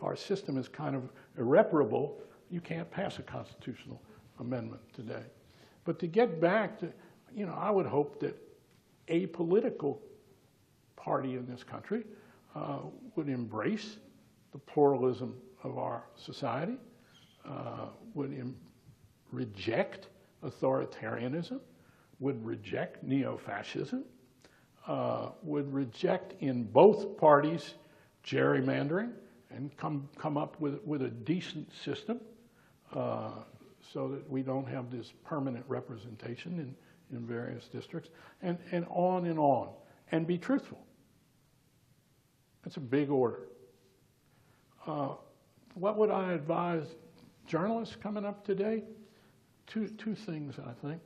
C: our system is kind of irreparable. You can't pass a constitutional amendment today. But to get back to, I would hope that a political party in this country would embrace the pluralism of our society, would reject authoritarianism, would reject neo-fascism, would reject in both parties gerrymandering, and come up with a decent system so that we don't have this permanent representation in various districts, and on, and be truthful. That's a big order. What would I advise journalists coming up today? Two things, I think.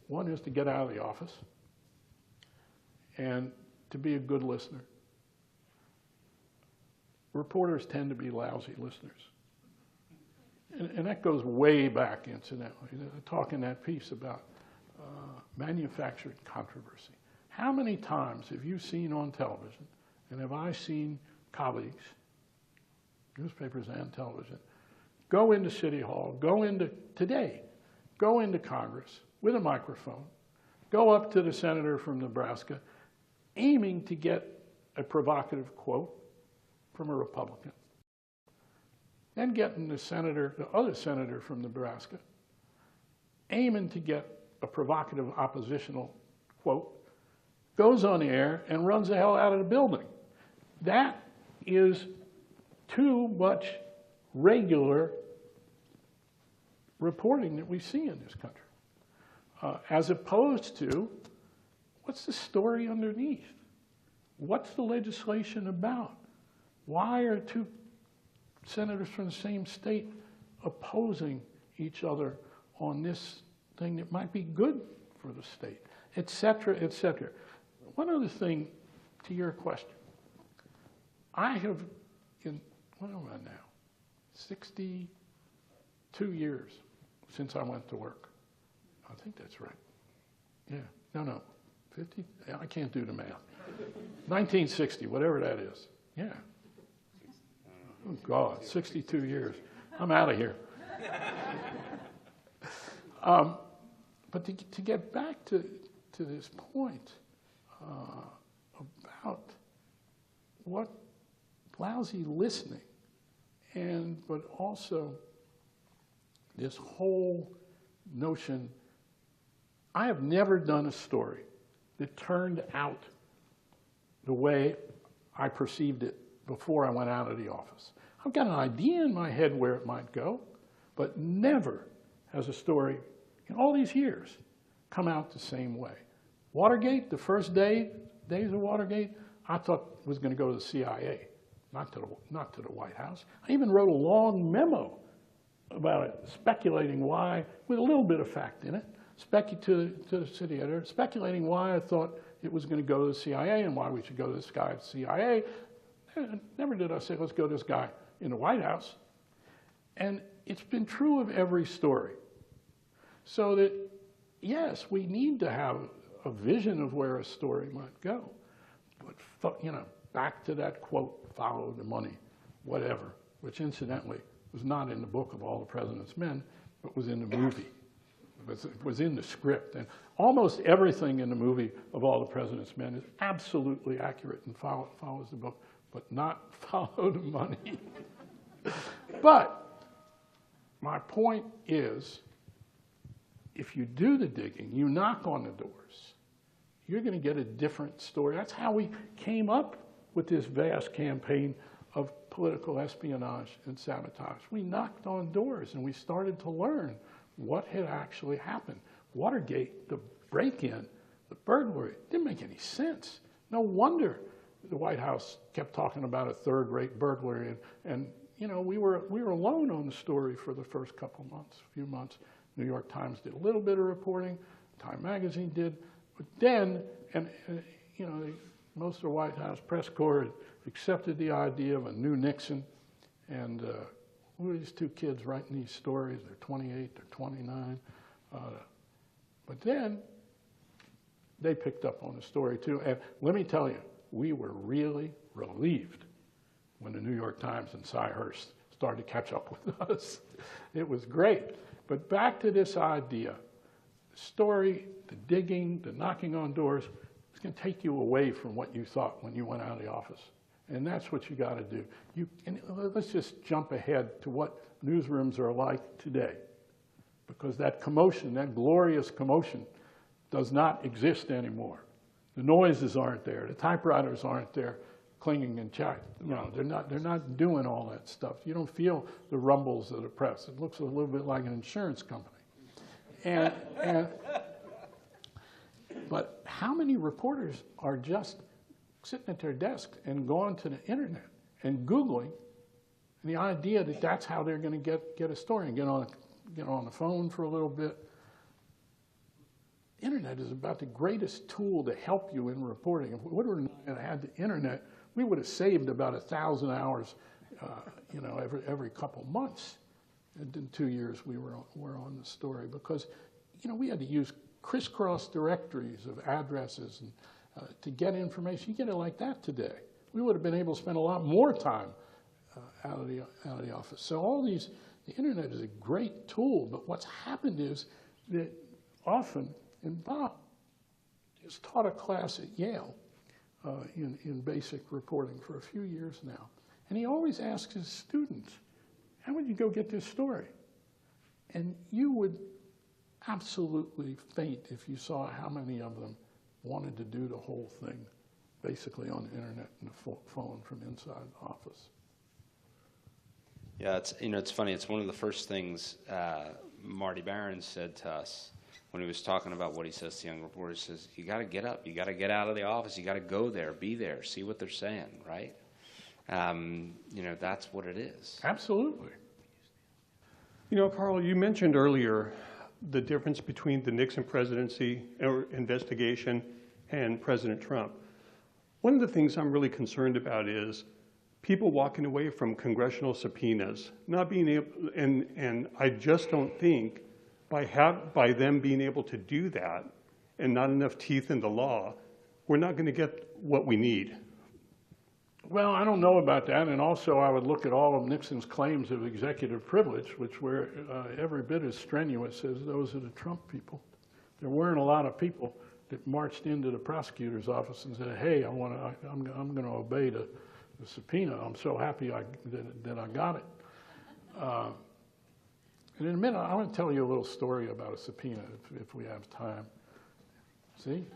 C: One is to get out of the office and to be a good listener. Reporters tend to be lousy listeners. And that goes way back, incidentally. Talk in that piece about manufactured controversy. How many times have you seen on television, and have I seen colleagues, newspapers and television, go into City Hall, go into Congress with a microphone, go up to the senator from Nebraska, aiming to get a provocative quote from a Republican, then getting the other senator from Nebraska, aiming to get a provocative oppositional quote, goes on the air and runs the hell out of the building. That is too much regular reporting that we see in this country, as opposed to what's the story underneath? What's the legislation about? Why are two senators from the same state opposing each other on this thing that might be good for the state, et cetera, et cetera? One other thing to your question. I have, what am I now? 62 years since I went to work. I think that's right. Yeah, no, 50? I can't do the math. 1960, whatever that is. Yeah. Oh, God, 62 years. I'm out of here. But to get back to this point about what lousy listening, but also this whole notion. I have never done a story that turned out the way I perceived it before I went out of the office. I've got an idea in my head where it might go, but never has a story in all these years come out the same way. Watergate, the first days of Watergate, I thought was going to go to the CIA, not to the White House. I even wrote a long memo about it, speculating why, with a little bit of fact in it, to the city editor, speculating why I thought it was going to go to the CIA and why we should go to this guy at the CIA. And never did I say, let's go to this guy in the White House. And it's been true of every story. So that, yes, we need to have a vision of where a story might go. But, you know, back to that quote, follow the money, whatever, which incidentally was not in the book of All the President's Men, but was in the movie. It was in the script. And almost everything in the movie of All the President's Men is absolutely accurate and follows the book, but not follow the money. But my point is, if you do the digging, you knock on the doors, you're going to get a different story. That's how we came up with this vast campaign of political espionage and sabotage. We knocked on doors and we started to learn what had actually happened. Watergate, the break-in, the burglary, didn't make any sense. No wonder the White House kept talking about a third-rate burglary, and you know, we were alone on the story for the first few months. New York Times did a little bit of reporting, Time Magazine did, but then, you know, most of the White House press corps had accepted the idea of a new Nixon, and who are these two kids writing these stories? They're 28, they're 29. But then they picked up on the story too. And let me tell you, we were really relieved when the New York Times and Cy Hurst started to catch up with us. It was great. But back to this idea, the story, the digging, the knocking on doors, it's going to take you away from what you thought when you went out of the office. And that's what you got to do. And let's just jump ahead to what newsrooms are like today. Because that commotion, that glorious commotion, does not exist anymore. The noises aren't there. The typewriters aren't there clinging and chatting. You know, they're not doing all that stuff. You don't feel the rumbles of the press. It looks a little bit like an insurance company. But how many reporters are just sitting at their desk and going to the internet and Googling, and the idea that that's how they're going to get a story and get on the phone for a little bit. Internet is about the greatest tool to help you in reporting. If Woodward and I had the internet, we would have saved about 1,000 hours, you know, every couple months. And in 2 years, we were on the story because, you know, we had to use crisscross directories of addresses and to get information. You get it like that today. We would have been able to spend a lot more time out of the office. So all these, the internet is a great tool, but what's happened is that often, and Bob has taught a class at Yale in basic reporting for a few years now, and he always asks his students, how would you go get this story? And you would absolutely faint if you saw how many of them wanted to do the whole thing, basically on the internet and the phone from inside the office.
B: Yeah, it's funny. It's one of the first things Marty Barron said to us when he was talking about what he says to young reporters. He says, you got to get up. You got to get out of the office. You got to go there, be there, see what they're saying, right? You know, that's what it is.
C: Absolutely.
G: You know, Carl, you mentioned earlier the difference between the Nixon presidency or investigation and President Trump. One of the things I'm really concerned about is people walking away from congressional subpoenas, not being able, and I just don't think by them being able to do that and not enough teeth in the law, we're not going to get what we need.
C: Well, I don't know about that, and also I would look at all of Nixon's claims of executive privilege, which were every bit as strenuous as those of the Trump people. There weren't a lot of people that marched into the prosecutor's office and said, hey, I'm going to obey the subpoena. I'm so happy that I got it. And in a minute, I want to tell you a little story about a subpoena, if we have time. See?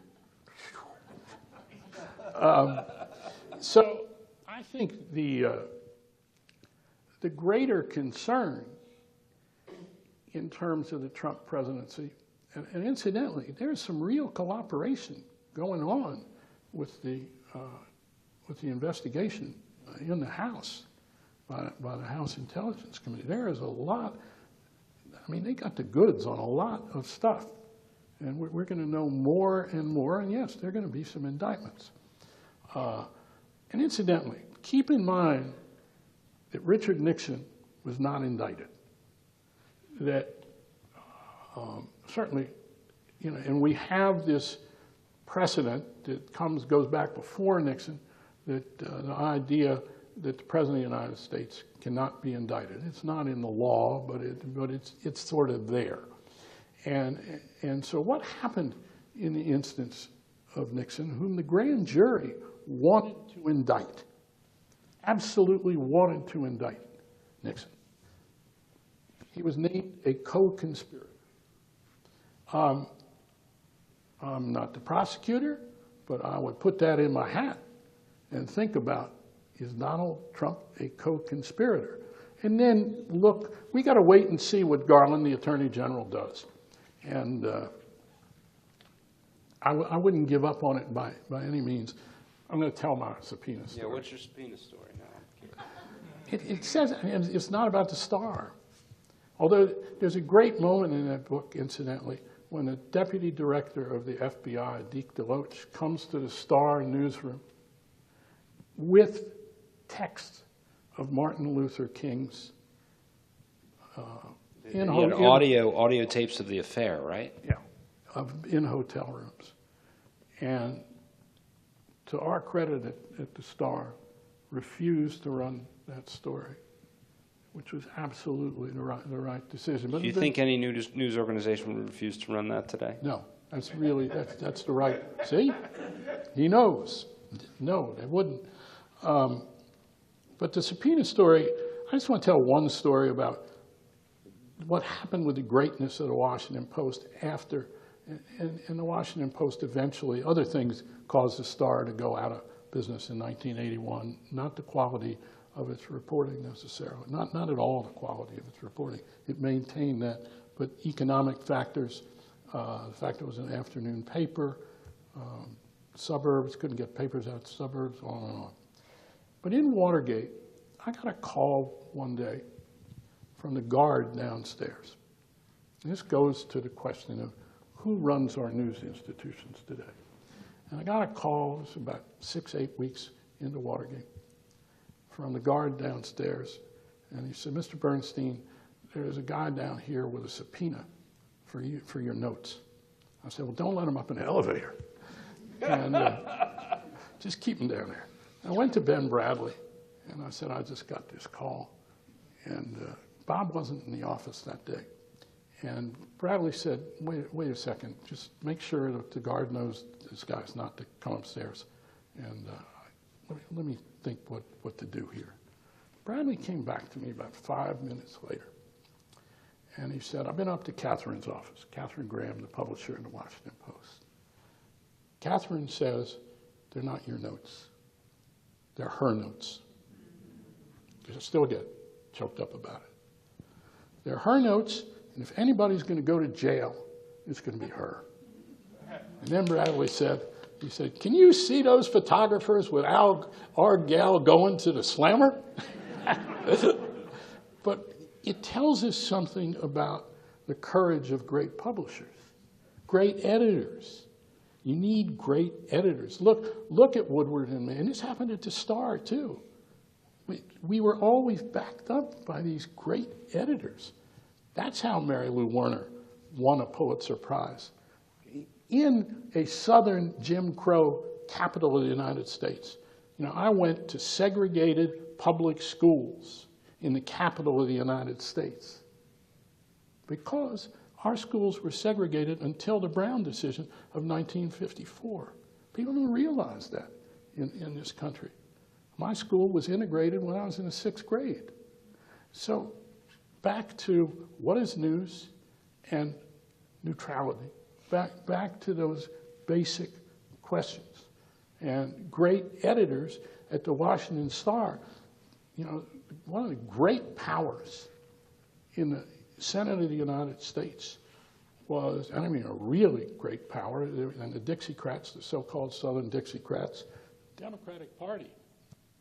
C: So I think the greater concern in terms of the Trump presidency, and incidentally, there's some real cooperation going on with the investigation in the House by the House Intelligence Committee. There is a lot. I mean, they got the goods on a lot of stuff, and we're going to know more and more. And yes, there are going to be some indictments. And incidentally, keep in mind that Richard Nixon was not indicted. That certainly, you know, and we have this precedent that goes back before Nixon, that the idea that the President of the United States cannot be indicted. It's not in the law, but it's sort of there. And so what happened in the instance of Nixon, whom the grand jury wanted to indict, absolutely wanted to indict Nixon? He was named a co-conspirator. I'm not the prosecutor, but I would put that in my hat and think about, is Donald Trump a co-conspirator? And then look, we got to wait and see what Garland, the Attorney General, does. And I wouldn't give up on it by any means. I'm going to tell my subpoena story.
B: Yeah, what's your subpoena story now?
C: It says, and it's not about the Star. Although there's a great moment in that book, incidentally, when the deputy director of the FBI, Deke DeLoach, comes to the Star newsroom with texts of Martin Luther King's
B: audio tapes of the affair, right?
C: Yeah, in hotel rooms. And to our credit at the Star, refused to run that story, which was absolutely the right decision. But
B: do you think any news organization would refuse to run that today?
C: No, that's the right. See, he knows. No, they wouldn't. But the subpoena story, I just want to tell one story about what happened with the greatness of the Washington Post after, and the Washington Post eventually, other things caused the Star to go out of business in 1981, not the quality of its reporting necessarily, not at all the quality of its reporting. It maintained that, but economic factors, the fact it was an afternoon paper, suburbs, couldn't get papers out of suburbs, on and on. But in Watergate, I got a call one day from the guard downstairs. And this goes to the question of who runs our news institutions today. And I got a call, it was about 6-8 weeks into Watergate, from the guard downstairs. And he said, Mr. Bernstein, there's a guy down here with a subpoena for you, for your notes. I said, well, don't let him up in the elevator. And just keep him down there. I went to Ben Bradley, and I said, I just got this call. And Bob wasn't in the office that day. And Bradley said, wait a second, just make sure that the guard knows this guy's not to come upstairs. And let me think what to do here. Bradley came back to me about 5 minutes later. And he said, I've been up to Catherine's office, Catherine Graham, the publisher in the Washington Post. Catherine says, they're not your notes. They're her notes. I still get choked up about it. They're her notes, and if anybody's going to go to jail, it's going to be her. And then Bradley said, he said, can you see those photographers with our gal going to the slammer? But it tells us something about the courage of great publishers, great editors. You need great editors. Look at Woodward and me, and this happened at the Star too. We were always backed up by these great editors. That's how Mary Lou Warner won a Pulitzer Prize. In a southern Jim Crow capital of the United States. You know, I went to segregated public schools in the capital of the United States because our schools were segregated until the Brown decision of 1954. People don't realize that in this country. My school was integrated when I was in the 6th grade. So back to what is news and neutrality, back to those basic questions. And great editors at the Washington Star, you know, one of the great powers in the Senate of the United States was, and I mean a really great power, and the Dixiecrats, the so-called Southern Dixiecrats, Democratic Party,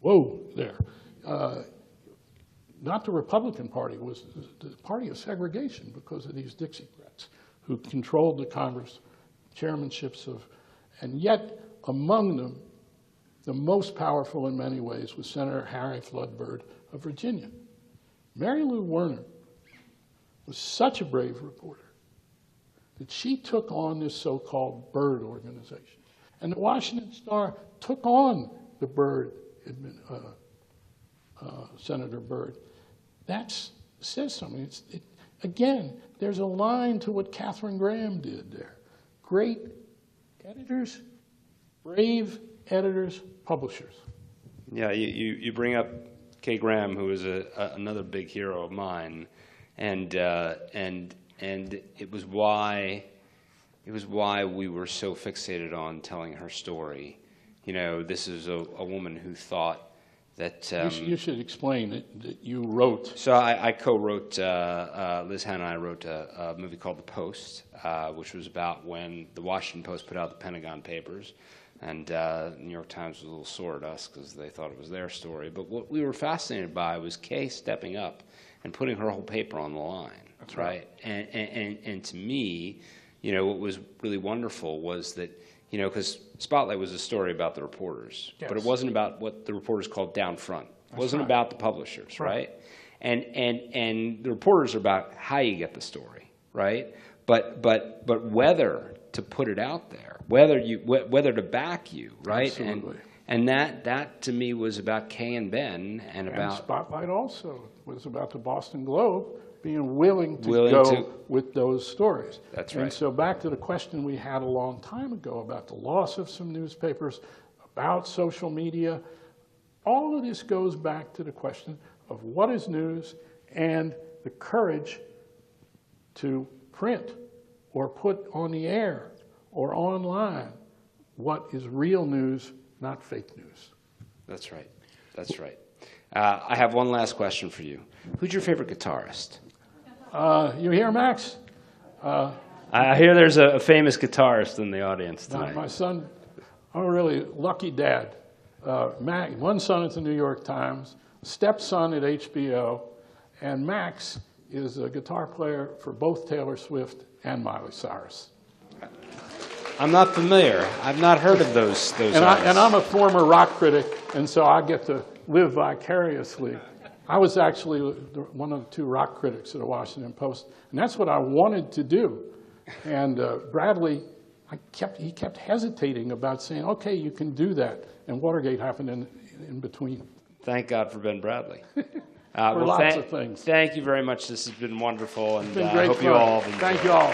C: whoa there. Not the Republican Party, was the party of segregation because of these Dixiecrats who controlled the Congress chairmanships of, and yet among them, the most powerful in many ways was Senator Harry Flood Byrd of Virginia. Mary Lou Werner was such a brave reporter that she took on this so-called Byrd organization. And the Washington Star took on the Byrd, Senator Byrd. That says something. Again, there's a line to what Katharine Graham did there. Great editors, brave editors, publishers.
B: Yeah, you bring up Kay Graham, who is another big hero of mine, and it was why we were so fixated on telling her story. You know, this is a woman who thought that
C: you should explain that you wrote.
B: So I co-wrote, Liz Hannah and I wrote a movie called The Post, which was about when the Washington Post put out the Pentagon Papers, and the New York Times was a little sore at us because they thought it was their story. But what we were fascinated by was Kay stepping up and putting her whole paper on the line.
C: That's right.
B: And to me, you know, what was really wonderful was that, you know, because Spotlight was a story about the reporters,
C: yes,
B: but it wasn't about what the reporters called down front. It wasn't
C: right,
B: about the publishers, right? And the reporters are about how you get the story, right? But whether to put it out there, whether to back you, right?
C: Absolutely.
B: And that to me was about Kay and Ben, and about
C: Spotlight also was about the Boston Globe being willing to go with those stories.
B: That's right.
C: And so back to the question we had a long time ago about the loss of some newspapers, about social media, all of this goes back to the question of what is news and the courage to print or put on the air or online what is real news, not fake news.
B: That's right. That's right. I have one last question for you. Who's your favorite guitarist?
C: You hear, Max?
B: I hear there's a famous guitarist in the audience tonight.
C: My son, I'm a really lucky dad. Max, one son at the New York Times, stepson at HBO, and Max is a guitar player for both Taylor Swift and Miley Cyrus.
B: I'm not familiar. I've not heard of those
C: and I'm a former rock critic, and so I get to live vicariously. I was actually one of the 2 rock critics at the Washington Post, and that's what I wanted to do. And Bradley, he kept hesitating about saying, okay, you can do that. And Watergate happened in between.
B: Thank God for Ben Bradley.
C: For lots of things.
B: Thank you very much. This has been wonderful, and
C: It's been
B: I
C: great
B: hope
C: fun.
B: you all have enjoyed.
C: Thank you all.